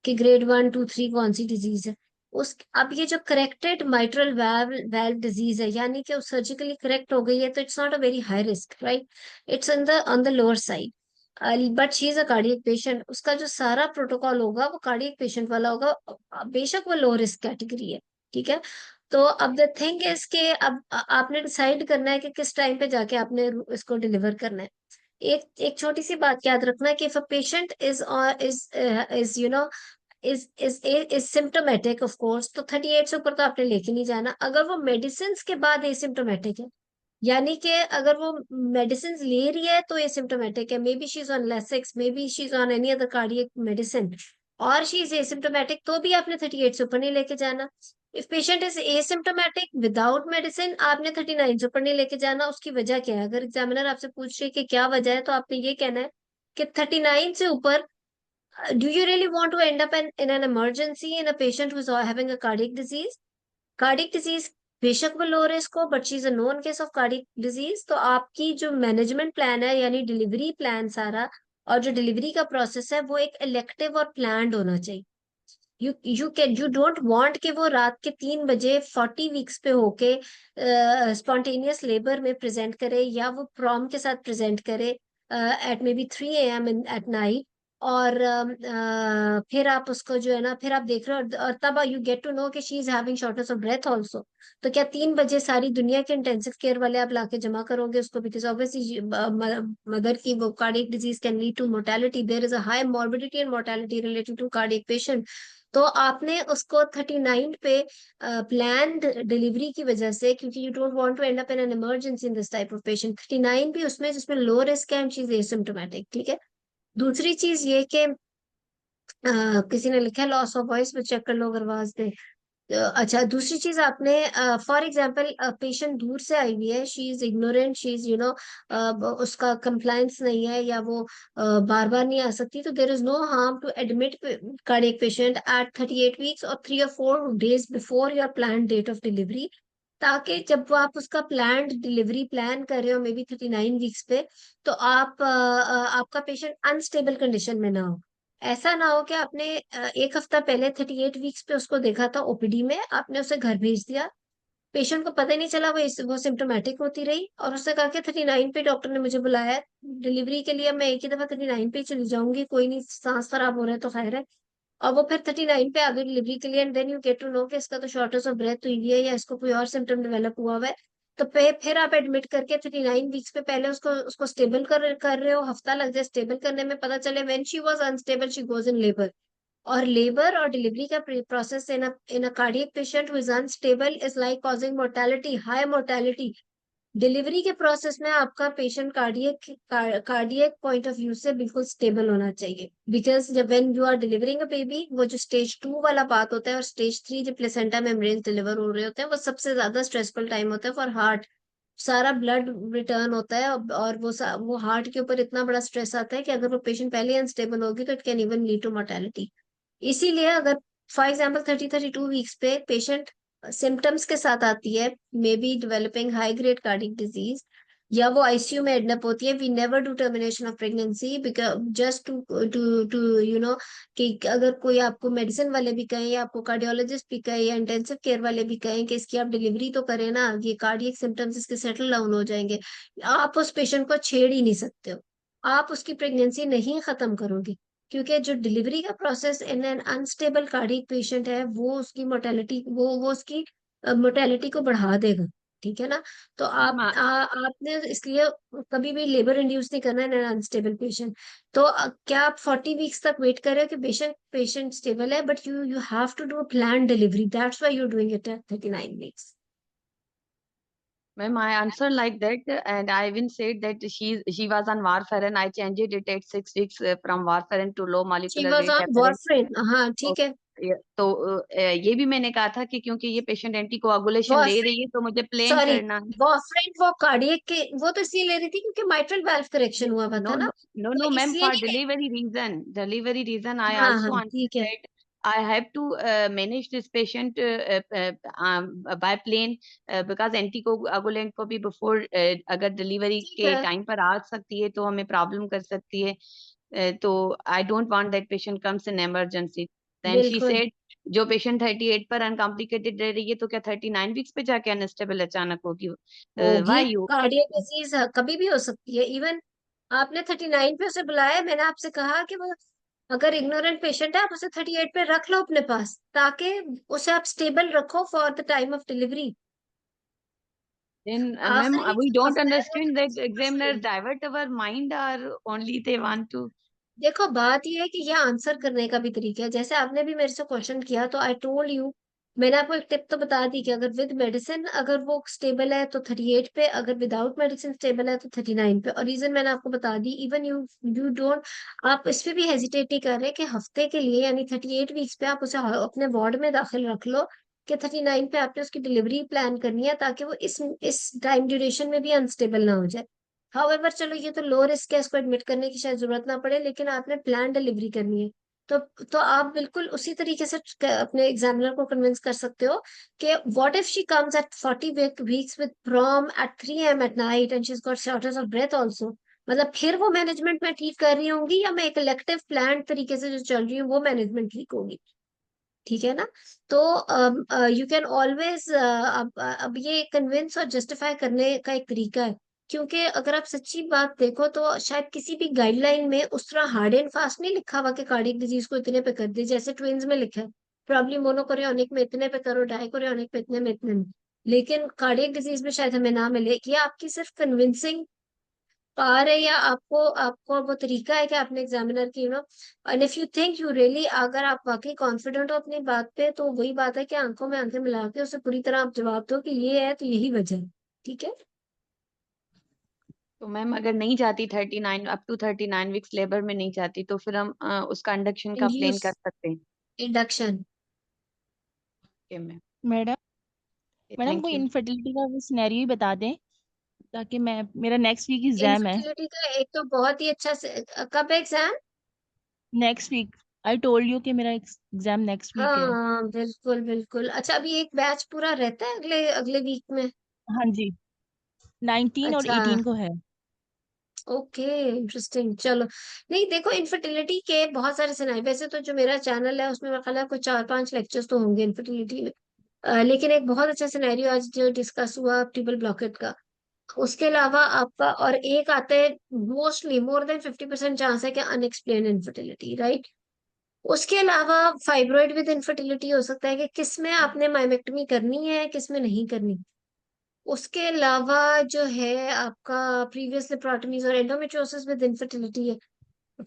कि ग्रेड 1, 2, 3 कौन सी डिजीज है। उस अब ये जो करेक्टेड माइट्रल वाल्व डिजीज है, यानी कि सर्जिकली करेक्ट हो गई है, तो it's not a very high risk, right? It's on the lower side. But she is a cardiac patient, उसका जो सारा प्रोटोकॉल होगा वो कार्डियक पेशेंट वाला होगा, बेशक वो लो रिस्क कैटेगरी है, ठीक है। तो अब द थिंग इज के अब आपने डिसाइड करना है कि किस टाइम पे जाके आपने इसको डिलीवर करना है। एक छोटी सी बात याद रखना कि if a patient is you know is symptomatic of course, तो 38 से ऊपर तो आपने लेके नहीं जाना। अगर वो मेडिसिन के बाद एसिम्टोमेटिक है, यानी कि अगर वो मेडिसिन ले रही है तो एसिम्टोमेटिक है, may be she is on Lasix, may be she is on any other cardiac medicine, और शी इज एसिम्टोमेटिक, तो भी आपने 38 से ऊपर नहीं लेके जाना। If patient is asymptomatic without medicine, आपने 39 से ऊपर नहीं लेके जाना। उसकी वजह क्या है? अगर एग्जामिनर आपसे पूछ रही है कि क्या वजह है, तो आपने ये कहना है कि 39 से ऊपर, do you really want to end up in an emergency in a patient who's having a cardiac disease? Cardiac disease बेशक वो लो रिस्क हो, but she is a known case of cardiac disease, तो आपकी जो management plan है, यानी delivery plan सारा, और जो डिलीवरी का प्रोसेस है, वो एक इलेक्टिव और प्लान्ड होना चाहिए। यू डोंट वांट कि वो रात के 3 बजे 40 वीक्स पे होके स्पॉन्टेनियस लेबर में प्रेजेंट करे, या वो प्रॉम के साथ प्रेजेंट करे at maybe 3 AM at night, और फिर आप उसको जो है ना, फिर आप देख रहे हो, और तब यू गेट टू नो कि she is having shortness of breath also. तो क्या 3 बजे सारी दुनिया के इंटेंसिव केयर वाले आप लाके जमा करोगे उसको? बिकॉज ऑब्वियसली मदर की वो cardiac disease can lead to mortality, there is a high morbidity and mortality related to cardiac patient. तो आपने उसको 39 पे प्लान डिलीवरी की वजह से, क्योंकि you don't want to end up in an emergency in this type of patient, 39 भी उसमें जिसमें लो रिस्क है एंड शी इज एसिम्प्टोमेटिक, ठीक है। दूसरी चीज ये कि किसी ने लिखा है लॉस ऑफ वॉइस, में चेक कर लो अगर आवाज दे। अच्छा, दूसरी चीज आपने, फॉर एग्जांपल पेशेंट दूर से आई हुई है, she is ignorant, she is उसका कंप्लायंस नहीं है, या वो बार बार नहीं आ सकती, तो there is no harm to admit cardiac patient at 38 weeks और 3 or 4 days before your plan date of delivery, ताकि जब वो आप उसका प्लान डिलीवरी प्लान कर रहे हो मे बी 39 वीक्स पे, तो आपका पेशेंट अनस्टेबल कंडीशन में ना हो। ऐसा ना हो कि आपने एक हफ्ता पहले 38 वीक्स पे उसको देखा था ओपीडी में, आपने उसे घर भेज दिया, पेशेंट को पता ही नहीं चला, वो सिम्टोमेटिक होती रही, और उसने कहा कि 39 पे डॉक्टर ने मुझे बुलाया है डिलीवरी के लिए, मैं एक ही दफा 39 पे ही चली जाऊंगी, कोई नहीं, सांस खराब हो रहा है तो खैर है। और वो फिर 39 पे आ गई डिलीवरी के लिए, and then you get to know कि इसका तो शॉर्टेज ऑफ ब्रेथ हुई है, या इसको कोई और सिम्टम डेवलप हुआ है। तो फिर आप एडमिट करके 39 वीक्स पे पहले उसको उसको स्टेबल कर रहे हो, हफ्ता लग जाए स्टेबल करने में, पता चले when she was unstable she goes in labour. और लेबर और डिलीवरी का process in a cardiac patient who is unstable is like causing mortality, high mortality. Delivery के प्रोसेस में आपका patient cardiac point of view से बिल्कुल stable होना चाहिए, बिकॉज जब when you are delivering a baby, वो जो स्टेज 2 वाला बात होता है और स्टेज 3 जो प्लेसेंटा मेम्ब्रेन डिलीवर हो रहे होते हैं, वो सबसे ज्यादा स्ट्रेसफुल टाइम होता है फॉर हार्ट। सारा ब्लड रिटर्न होता है, और वो हार्ट के ऊपर इतना बड़ा स्ट्रेस आता है कि अगर वो पेशेंट पहले अनस्टेबल होगी तो it can even lead to mortality. इसीलिए अगर फॉर एग्जाम्पल 32 वीक्स पे पेशेंट सिम्टम्स के साथ आती है, maybe developing high grade cardiac disease, या वो आईसीयू में एडमिट होती है, we never do termination of pregnancy, because just to to to कि अगर कोई आपको मेडिसिन वाले भी कहें, या आपको कार्डियोलॉजिस्ट भी कहे, या इंटेंसिव केयर वाले भी कहें कि इसकी आप डिलीवरी तो करें ना, ये कार्डियक सिम्टम्स इसके सेटल डाउन हो जाएंगे, आप उस पेशेंट को छेड़ ही नहीं सकते हो, आप उसकी प्रेगनेंसी नहीं खत्म करोगे, क्योंकि जो डिलीवरी का process in an unstable cardiac patient है, वो उसकी मोर्टेलिटी वो उसकी मोर्टेलिटी को बढ़ा देगा, ठीक है ना। तो आपने इसलिए कभी भी लेबर इंड्यूस नहीं करना है अनस्टेबल पेशेंट। तो क्या आप 40 वीक्स तक वेट कर रहे हो कि बेशक पेशेंट स्टेबल है, but you have to do plan delivery, that's why you are doing it at 39 weeks. Ma'am, I answered like that, and I even said that she was on warfarin. I changed it at 6 weeks from warfarin to low she molecular was weight on heparin. Warfarin, हाँ ठीक है। तो ये भी मैंने कहा था कि क्योंकि ये पेशेंट एंटी कोआगुलेशन ले रही है, तो मुझे प्लेन सॉरी, करना है। वारफेरिन वो कार्डियक के, वो तो इसलिए ले रही थी क्योंकि माइट्रल वाल्व करेक्शन हुआ हुआ था No, ना, no, तो ma'am. इसलिए For नहीं delivery reason, I हाँ also हाँ answered ठीक है। that I have to manage this patient by plane because anticoagulant को भी before अगर डिलीवरी ठीक के है, टाइम पर आ सकती है तो हमें प्रॉब्लम कर सकती है, तो I don't want that patient comes in emergency. Then she बिल्कुल। said जो पेशेंट 38 पर अनकॉम्प्लिकेटेड रह रही है तो क्या 39 वीक्स पे जाके अनस्टेबल अचानक होगी? होगी, Why you? कार्डियक डिजीज कभी भी हो सकती है, इवन आपने 39 पे उसे बुलाया, मैंने आपसे कहा कि वो अगर इग्नोरेंट पेशेंट है आप उसे 38 पे रख लो अपने पास, ताकि उसे आप स्टेबल रखो for the time of delivery. Then, ma'am, आखिरी we जो don't हफ्ता है वो understand that examiners मुश्किल। divert our mind, or only they want to. देखो बात ये है कि यह आंसर करने का भी तरीका है। जैसे आपने भी मेरे से क्वेश्चन किया तो आई टोल्ड यू, मैंने आपको एक टिप तो बता दी कि अगर विद मेडिसिन अगर वो स्टेबल है तो 38 पे, अगर विदाउट मेडिसिन स्टेबल है तो 39 पे। और रीजन मैंने आपको बता दी। इवन यू डोंट, आप इस पे भी हेजिटेट नहीं कर रहे कि हफ्ते के लिए यानी 38 वीक्स पे आप उसे अपने वार्ड में दाखिल रख लो, कि 39 पे आपने उसकी डिलीवरी प्लान करनी है, ताकि वो इस टाइम ड्यूरेशन में भी अनस्टेबल ना हो जाए। हाउएवर चलो ये तो लो रिस्क है, इसको एडमिट करने की शायद जरूरत ना पड़े, लेकिन आपने प्लान डिलीवरी करनी है। तो आप बिल्कुल उसी तरीके से अपने एग्जामिनर को कन्विंस कर सकते हो कि what if she comes at 40 weeks with PROM at 3 AM at night and she has got shortage of breath also. मतलब फिर वो मैनेजमेंट में ठीक कर रही होंगी, या मैं एक इलेक्टिव प्लान तरीके से जो चल रही हूँ वो मैनेजमेंट ठीक होगी। ठीक है ना? तो यू कैन ऑलवेज, अब ये कन्विंस और जस्टिफाई करने का एक तरीका है। क्योंकि अगर आप सच्ची बात देखो तो शायद किसी भी गाइडलाइन में उस तरह हार्ड एंड फास्ट नहीं लिखा हुआ कि कार्डियक डिजीज को इतने पे कर दे, जैसे ट्विंस में लिखा है प्रॉब्लम मोनोकोरियोनिक में इतने पे करो, डाइकोरियोनिक में इतने में, इतने में। लेकिन कार्डियक डिजीज में शायद हमें ना मिले। ये आपकी सिर्फ कन्विंसिंग पार है, या आपको आपको वो तरीका है कि आपने एग्जामिनर की and if you think you really, अगर आप वाकई कॉन्फिडेंट हो अपनी बात पे, तो वही बात है कि आंखों में आंखें मिला के उसे पूरी तरह आप जवाब दो कि ये है तो यही वजह है। ठीक है? तो मैम अगर नहीं जाती 39 अप टू 39 वीक्स लेबर में नहीं जाती, तो फिर हम उसका इंडक्शन का प्लेन इंड्यूस कर सकते हैं। Induction. Okay ma'am, madam madam thank कोई यू। इनफर्टिलिटी का वो सिनेरियो ही बता दें, ताकि मैं, मेरा नेक्स्ट वीक एग्जाम है। इनफर्टिलिटी का एक तो बहुत ही अच्छा से, कब exam? Next week, I told you कि मेरा एग्जाम नेक्स्ट वीक है। हाँ बिल्कुल बिल्कुल। अच्छा अभी एक बैच पूरा रहता है अगले अगले वीक में? हाँ जी, 19 और अच्छा 18 को है। Okay interesting. चलो नहीं देखो, इनफर्टिलिटी के बहुत सारे सिनारी, वैसे तो जो मेरा चैनल है उसमें मेरा ख्याल है कुछ 4-5 लेक्चर्स तो होंगे इनफर्टिलिटी में। लेकिन एक बहुत अच्छा सिनेरियो आज जो डिस्कस हुआ ट्यूबल ब्लॉकेट का, उसके अलावा आपका और एक आता है, मोस्टली मोर देन 50% चांस है कि अनएक्सप्लेन इनफर्टिलिटी, राइट? उसके अलावा फाइब्रॉइड विद इनफर्टिलिटी हो सकता है कि किस में आपने माइमेक्टमी करनी है किस में नहीं करनी। उसके अलावा जो है आपका प्रीवियस लेप्रोटमीज और एंडोमेट्रियोसिस विद इनफर्टिलिटी है।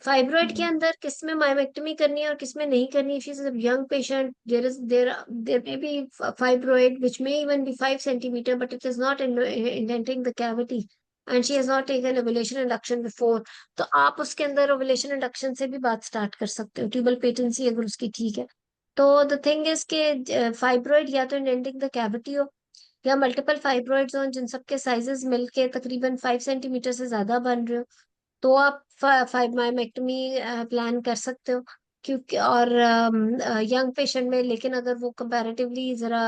फाइब्रॉइड के अंदर किस में माइमेक्टमी करनी है और किस में नहीं करनी। If is a young patient, there may be fibroid which may even be 5 centimeter but it is not indenting the cavity and she has not taken ovulation induction before, तो आप उसके अंदर ovulation induction से भी बात start कर सकते हो, ट्यूबल पेटेंसी अगर उसकी ठीक है। तो द थिंग इज के फाइब्रॉइड या तो इंडेंटिंग द कैविटी हो, या मल्टीपल फाइब्रॉइड्स हो जिन सबके साइजेस मिलके तकरीबन 5 सेंटीमीटर से ज्यादा बन रहे हो, तो आप फाइब्रोमाइक्टमी प्लान कर सकते हो। क्योंकि और यंग पेशेंट में, लेकिन अगर वो कंपैरेटिवली जरा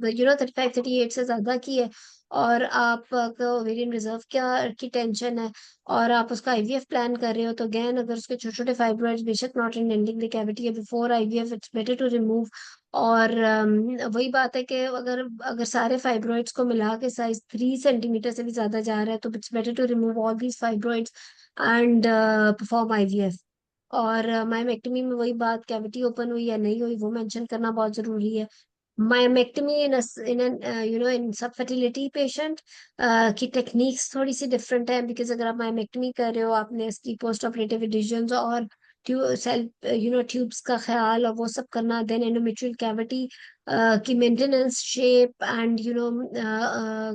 35-38 से ज्यादा की है और आपका ओवेरियन रिजर्व की टेंशन है और आप उसका आईवीएफ प्लान कर रहे हो, तो अगेन अगर उसके छोटे छोटे फाइब्रॉइड्स बेशक नॉट इंडेंटिंग द कैविटी है before IVF, it's better to remove. और वही बात है कि अगर अगर सारे फाइब्रॉइड्स को मिला के साइज 3 सेंटीमीटर से भी ज्यादा जा रहा है, तो it's better to remove all these fibroids and perform IVF. और मायोमेक्टमी में वही बात, कैविटी ओपन हुई या नहीं हुई वो मेंशन करना बहुत जरूरी है। मायोमेक्टमी इन सब फर्टिलिटी पेशेंट की टेक्निक्स थोड़ी सी डिफरेंट है, बिकॉज अगर आप मायोमेक्टमी कर रहे हो आपने इसकी पोस्ट ऑपरेटिव एडिशंस और ट्यूब्स का ख्याल और वो सब करना, देन एंडोमेट्रियल कैविटी की maintenance, shape and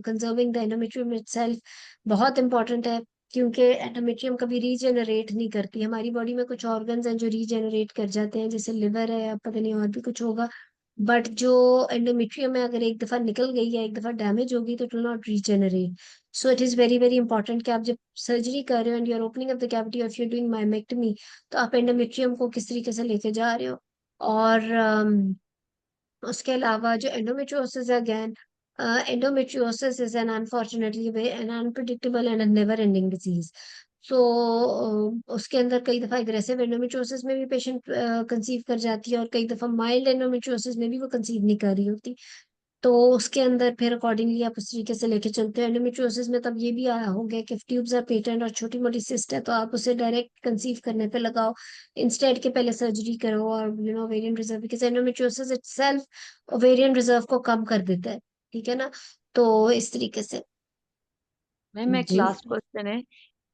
conserving the endometrium itself बहुत इंपॉर्टेंट है। क्योंकि एंडोमेट्रियम कभी रीजेनरेट नहीं करती। हमारी बॉडी में कुछ ऑर्गन्स हैं जो रीजेनरेट कर जाते हैं, जैसे लिवर है या पता नहीं और भी कुछ होगा, बट जो एंडोमेट्रियम है अगर एक दफा निकल गई या एक दफा डैमेज होगी तो it will not regenerate. So it is very very important कि आप जब सर्जरी कर रहे हो and you are opening up the cavity, if you are doing myomectomy, तो आप एंडोमेट्रियम को किस तरीके से लेके जा रहे हो। और उसके अलावा जो एंडोमेट्रियोसिस है, again endometriosis is an unfortunately an unpredictable and a never ending disease. सो उसके अंदर कई दफा एग्रेसिव एंडोमेट्रियोसिस में भी पेशेंट कंसीव कर जाती है और कई दफा माइल्ड एंडोमेट्रियोसिस में भी वो कंसीव नहीं कर रही होती। तो उसके अंदर फिर अकॉर्डिंगली आप उस तरीके से लेके चलते हो। एंडोमेट्रियोसिस में तब ये भी आया हो गया कि ट्यूब्स आर पेटेंट और छोटी मोटी सिस्ट है तो आप उसे डायरेक्ट कंसीव करने पे लगाओ इंस्टेड के पहले सर्जरी करो, और ovarian reserve, because endometriosis itself ovarian reserve को कम कर देता है, ठीक है ना। तो इस तरीके से मैम एक जी। लास्ट क्वेश्चन है,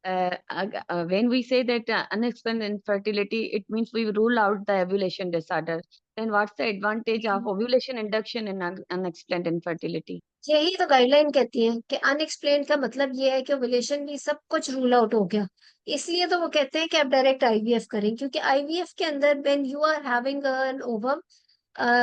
when we say that unexplained infertility, it means we rule out the ovulation disorder. Then what's the advantage of ovulation induction in unexplained infertility? यही तो गाइडलाइन कहती है कि अनएक्सप्लेन का मतलब ये है कि ओवुलेशन भी सब कुछ रूल आउट हो गया। इसलिए तो वो कहते हैं कि आप डायरेक्ट आईवीएफ करें, क्योंकि आईवीएफ के अंदर when you are having an ovum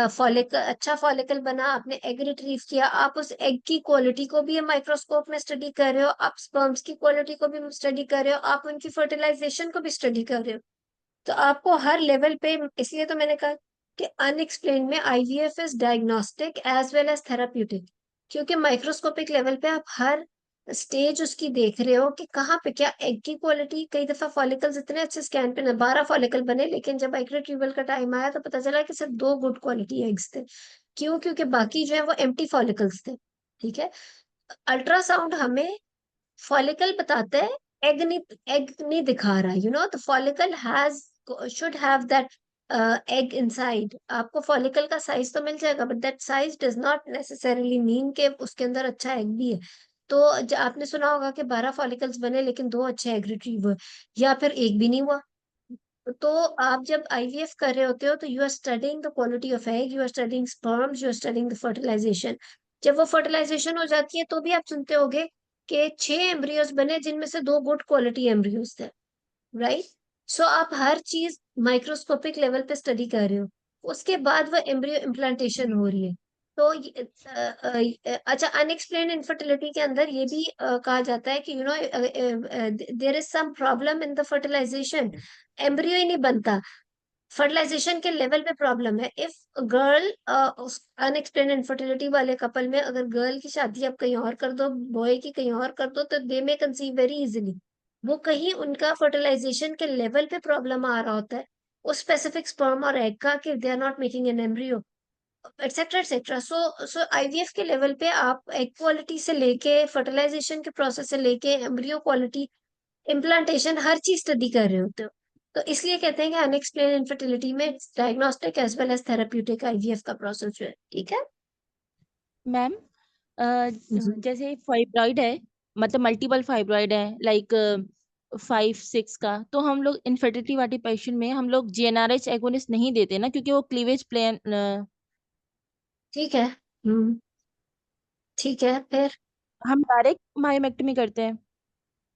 follicle, अच्छा फॉलिकल बना, आपने एग रिट्रीव किया, आप उस एग की क्वालिटी को भी माइक्रोस्कोप में स्टडी कर रहे हो, आप स्पर्म्स की क्वालिटी को भी स्टडी कर रहे हो, आप उनकी फर्टिलाइजेशन को भी स्टडी कर रहे हो। तो आपको हर लेवल पे, इसलिए तो मैंने कहा कि अनएक्सप्लेन में IVF is diagnostic as well as therapeutic, क्योंकि माइक्रोस्कोपिक लेवल पे आप हर स्टेज उसकी देख रहे हो कि कहाँ पे क्या एग की क्वालिटी। कई दफा फॉलिकल्स इतने अच्छे स्कैन पे 12 फॉलिकल बने, लेकिन जब माइक्रोट्यूबल का टाइम आया तो पता चला कि सिर्फ 2 गुड क्वालिटी एग्स थे। क्यों? क्योंकि बाकी जो है वो एम्प्टी फॉलिकल्स थे, ठीक है। अल्ट्रासाउंड हमें फॉलिकल बताता है, एग नहीं दिखा रहा, the follicle has should have that egg inside. आपको फॉलिकल का साइज तो मिल जाएगा, but that size does not necessarily mean के उसके अंदर अच्छा एग भी है। तो आपने सुना होगा कि 12 फॉलिकल्स बने लेकिन 2 अच्छे एग रिट्रीव हुए, या फिर एक भी नहीं हुआ। तो आप जब आईवीएफ कर रहे होते हो तो you are studying the quality of egg, you are studying sperms, you are studying the fertilisation. जब वो फर्टिलाइजेशन हो जाती है तो भी आप सुनते होगे कि 6 एम्ब्रियोज बने जिनमें से 2 गुड क्वालिटी एम्ब्रियोज थे, राइट। सो आप हर चीज माइक्रोस्कोपिक लेवल पे स्टडी कर रहे हो, उसके बाद वो एम्ब्रियो इम्प्लांटेशन हो रही है। तो अच्छा, अनएक्सप्लेन्ड इनफर्टिलिटी के अंदर ये भी कहा जाता है कि there is some problem in the fertilisation, embryo ही नहीं बनता, फर्टिलाइजेशन के लेवल पे प्रॉब्लम है। इफ गर्ल, अनएक्सप्लेन्ड इनफर्टिलिटी वाले कपल में अगर गर्ल की शादी आप कहीं और कर दो, बॉय की कहीं और कर दो, तो दे में कंसीव वेरी इजिली। वो कहीं उनका फर्टिलाइजेशन के लेवल पे प्रॉब्लम आ रहा होता है, उस स्पेसिफिक स्पर्म और एग का, कि they are not making an embryo, etcetera etcetera. So IVF के लेवल पे आप एग क्वालिटी से लेके फर्टिलाइजेशन के प्रोसेस से लेके एम्ब्रियो क्वालिटी, इम्प्लांटेशन, हर चीज स्टडी कर रहे होते हो। तो इसलिए कहते हैं कि अनएक्सप्लेन इनफर्टिलिटी में diagnostic as well as therapeutic IVF का प्रोसेस जो है, ठीक है। मैम जी। जैसे फाइब्रॉइड है, मतलब मल्टीपल फाइब्रॉइड है, लाइक 5-6 का, तो हम लोग इनफर्टिलिटी वाले पेशेंट में हम लोग जीएनआरएच एगोनिस्ट नहीं देते ना, क्योंकि वो क्लीवेज प्लेन। ठीक है। हम्म। ठीक है, फिर। हम डायरेक्ट मायोमेक्टमी करते हैं।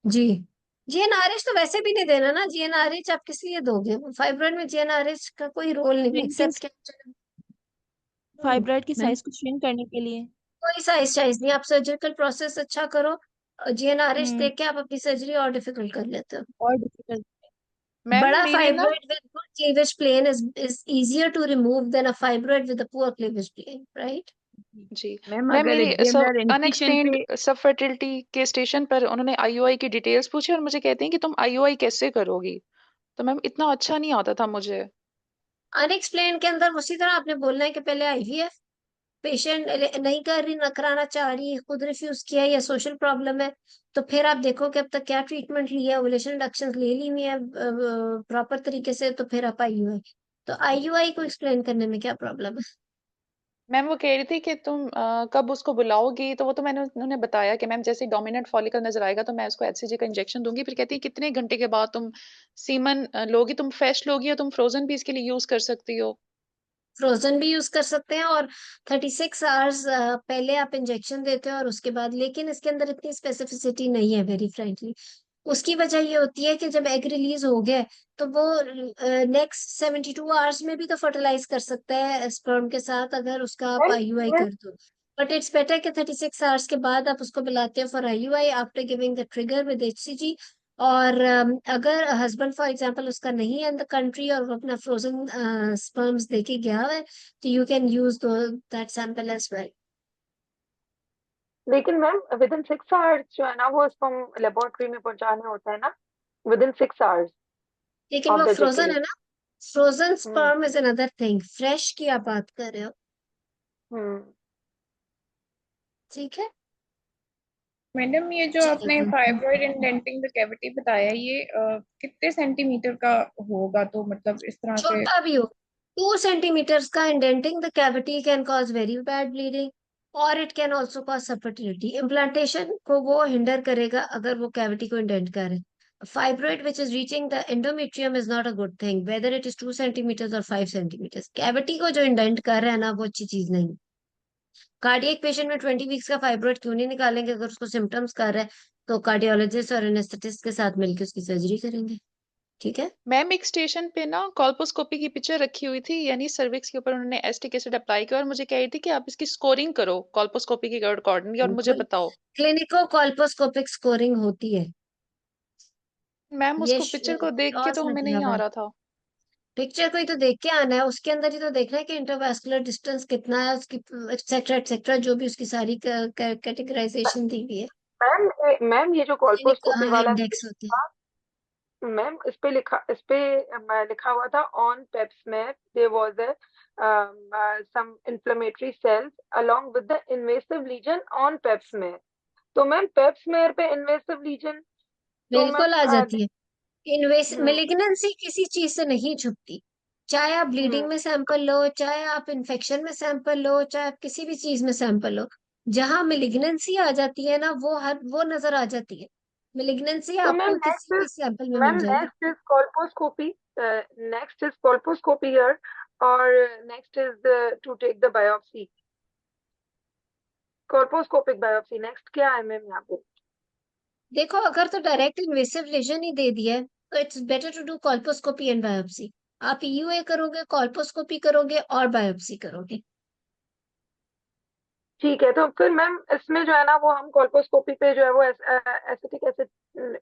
जी। जीएनआरएच तो वैसे भी नहीं देना ना, जीएनआरएच आप किस लिए दोगे? फाइब्रॉइड में जीएनआरएच का कोई रोल नहीं है, एक्सेप्ट श्रिंकेज, क्या। फाइब्रॉइड की मैम, साइज को श्रिंक करने के लिए। कोई साइज साइज नहीं, आप सर्जिकल प्रोसेस अच्छा करो, जीएनआरएच हम्म। देख के आप अपनी सर्जरी और डिफिकल्ट कर लेते हो। और डिफिकल्ट। मैम बड़ा मेरी ना fibroid with good cleavage plane is easier to remove than a fibroid with a poor cleavage plane, right? Ji ma'am ma'am अगर मेरी सब एग्जामिनर इन्फिशन अनएक्सप्लेन्ड पे सब फर्टिलिटी के स्टेशन पर उन्होंने आईयूआई की डिटेल्स पूछी और मुझे कहते हैं कि तुम आईयूआई कैसे करोगी, तो मैम इतना अच्छा नहीं आता था मुझे। अनएक्सप्लेन के अंदर उसी तरह आपने बोलना है कि पहले आईवीएफ, पेशेंट नहीं कर रही, न कराना चाह रही, खुद रिफ्यूज किया या सोशल प्रॉब्लम है, तो फिर आप देखो कि अब तक क्या ट्रीटमेंट ली है, ओवुलेशन इंडक्शन ले ली हुई है प्रॉपर तरीके से, तो फिर आप आईयूआई। तो आईयूआई को एक्सप्लेन करने में क्या प्रॉब्लम है? मैम वो कह रही थी कि तुम कब उसको बुलाओगी, तो वो तो मैंने उन्होंने बताया कि मैम जैसे डोमिनेंट फॉलिकल नजर आएगा तो मैं उसको एचसीजी का इंजेक्शन दूंगी। फिर कहती है कितने घंटे के बाद तुम सीमन लोगी, तुम फ्रेश लोगी या तुम फ्रोजन भी इसके लिए यूज कर सकती हो। फ्रोजन भी यूज कर सकते हैं, और 36 आवर्स पहले आप इंजेक्शन देते हो और उसके बाद, लेकिन इसके अंदर इतनी स्पेसिफिसिटी नहीं है वेरी फ्रेंकली। उसकी वजह ये होती है कि जब एग रिलीज हो गया तो वो नेक्स्ट 72 आवर्स में भी तो फर्टिलाइज कर सकता है स्पर्म के साथ, अगर उसका आप आईयूआई कर दो। बट इट्स बेटर कि 36 आवर्स के बाद आप उसको बुलाते हो for IUI after giving the trigger with HCG. और अगर हस्बैंड फॉर एग्जांपल उसका नहीं है इन द कंट्री और वो अपना फ्रोजन स्पर्म्स देके गया हुआ है, तो you can use that sample as well. लेकिन मैम विद इन 6 आवर्स जो है ना वो स्पर्म लेबोरेटरी में पहुंचाने होता है ना, विद इन 6 आवर्स लेकिन ऑफ वो द फ्रोजन है इजैकुलेट। ना, frozen hmm sperm is another thing, fresh की आप बात कर रहे हो। हम्म ठीक है, मैडम ये जो चलिए आपने good. Fibroid indenting the cavity बताया ये कितने सेंटीमीटर का होगा, तो मतलब इस तरह से। छोटा भी हो, 2 centimeters का indenting the cavity can cause very bad bleeding और it can also cause subfertility. Implantation को वो हिंडर करेगा अगर वो कैविटी को इंडेंट करे। Fibroid which is reaching the endometrium is not a good thing whether it is 2 centimeters और 5 centimeters। Cavity को जो इंडेंट कर रहा है ना वो अच्छी चीज नहीं। कार्डियक पेशेंट में 20 वीक्स का फाइब्रॉइड क्यों नहीं निकालेंगे? अगर उसको सिम्टम्स कर रहा है तो कार्डियोलॉजिस्ट और एनेस्थेटिस्ट के साथ मिलकर उसकी सर्जरी करेंगे। ठीक है, मैम एक स्टेशन पे ना कॉल्पोस्कोपी की पिक्चर रखी हुई थी, यानी सर्विक्स के ऊपर उन्होंने एस्टिक एसिड अप्लाई किया और मुझे कह रही थी कि आप इसकी स्कोरिंग करो कॉल्पोस्कोपी के अकॉर्डिंग और मुझे बिल्कुल बताओ। क्लिनिको कॉल्पोस्कोपिक स्कोरिंग होती है। मैम ये उसको पिक्चर को देख के लॉस तो में हमें दिया नहीं हुआ आ है। रहा था। पिक्चर को ही तो देख के आना है, उसके अंदर ही तो देखना है कि इंटरवैस्कुलर डिस्टेंस कितना है उसकी, एक्सेट्रा जो भी उसकी सारी कैटेगराइजेशन दी हुई है। मैम ये जो क्लिनिक कॉल्पोस्कोपी कहाँ वाला इंडेक्स स्टेशन होते हैं। था, मैम इस पे लिखा हुआ था on pap smear there was a some inflammatory cells along with the invasive lesion on pap smear. तो मैम पेप्समेर पे इन्वेसिव लीजन, तो बिल्कुल मैम आ जाती है। हम्म मेलिग्नेंसी किसी चीज से नहीं छुपती। चाहे आप ब्लीडिंग हम्म में सैंपल लो, चाहे आप इन्फेक्शन में सैंपल लो, चाहे आप किसी भी चीज में सैंपल लो, जहां मेलिग्नेंसी आ जाती है ना वो नजर आ जाती है। मेलिग्नेंसी तो मैम आपको किसी भी सैंपल में मैम मिल जाएगी। Next is colposcopy, next is colposcopy here, और next is to take the biopsy, colposcopic biopsy next क्या है मैम यहाँ पे? देखो अगर तो डायरेक्ट इन्वेसिव लेजन ही दे दिया है तो it's better to do colposcopy and biopsy. आप ईयूए करोगे, कॉल्पोस्कोपी करोगे और बायोप्सी करोगे। ठीक है, तो फिर मैम इसमें जो है ना वो हम कॉल्पोस्कोपी पे जो है वो एसिटिक एसिड करेंगे।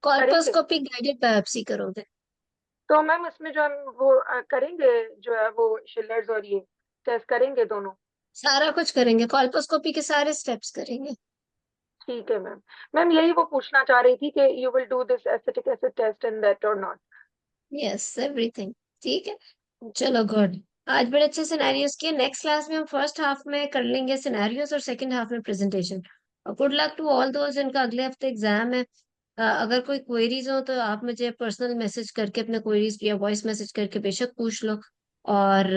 कॉल्पोस्कोपी गाइडेड बायोप्सी करोगे। तो मैम इसमें जो हम वो करेंगे जो है वो शिलर्स और ये टेस्ट करेंगे दोनों। सारा कुछ करेंगे, कॉल्पोस्कोपी के सारे स्टेप्स करेंगे। ठीक है मैम। मैम यही वो पूछना चाह रही थी कि you will do this acetic acid test in that और नॉट। यस एवरीथिंग ठीक है। चलो गुड, आज बड़े अच्छे सिनेरियोस किए। नेक्स्ट क्लास में हम फर्स्ट हाफ में कर लेंगे सिनेरियोस और सेकंड हाफ में प्रेजेंटेशन। और good luck to all those जिनका अगले हफ्ते एग्जाम है। अगर कोई क्वेरीज हो तो आप मुझे पर्सनल मैसेज करके अपने क्वेरीज या वॉइस मैसेज करके बेशक पूछ लो। और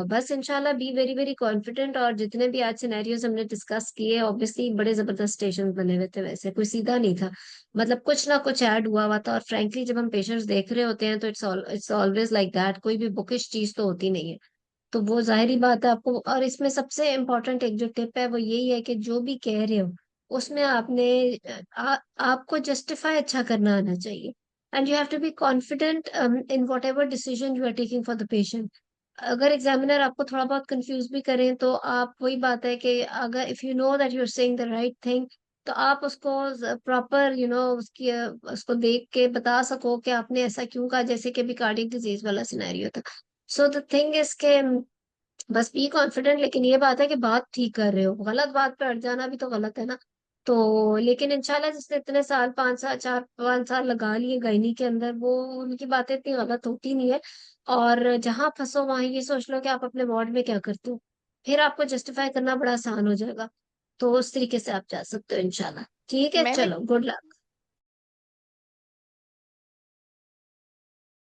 बस इंशाल्लाह बी वेरी वेरी कॉन्फिडेंट। और जितने भी आज सिनेरियोस हमने डिस्कस किए ऑब्वियसली बड़े जबरदस्त स्टेशन बने हुए थे, वैसे कोई सीधा नहीं था। मतलब कुछ ना कुछ ऐड हुआ हुआ था। और फ्रैंकली जब हम पेशेंट्स देख रहे होते हैं तो इट्स ऑलवेज लाइक दैट, कोई भी बुकिश चीज तो होती नहीं है। तो वो जाहिर बात है आपको। और इसमें सबसे इम्पोर्टेंट एक जो टिप है वो यही है कि जो भी कह रहे हो उसमें आपने आपको जस्टिफाई अच्छा करना आना चाहिए। And you have to be confident in whatever decision you are taking for the patient. अगर एग्जामिनर आपको थोड़ा बहुत कंफ्यूज भी करें तो आप, वही बात है कि अगर if you know that you are saying the right thing तो आप उसको प्रॉपर उसकी उसको देख के बता सको कि आपने ऐसा क्यों कहा, जैसे कि अभी कार्डियक डिजीज वाला सिनेरियो था। सो द थिंग इज के बस बी कॉन्फिडेंट। लेकिन ये बात है कि बात ठीक कर रहे हो, गलत बात पे अड़ जाना भी तो गलत है ना। तो लेकिन इंशाल्लाह जिसने इतने साल 5 साल 4 5 साल लगा लिए गायनी के अंदर वो उनकी बातें इतनी गलत होती नहीं है। और जहां फंसो वहां ये सोच लो कि आप अपने वार्ड में क्या करते हो, फिर आपको जस्टिफाई करना बड़ा आसान हो जाएगा। तो उस तरीके से आप जा सकते हो इंशाल्लाह। ठीक है, मैम एक चलो गुड लक।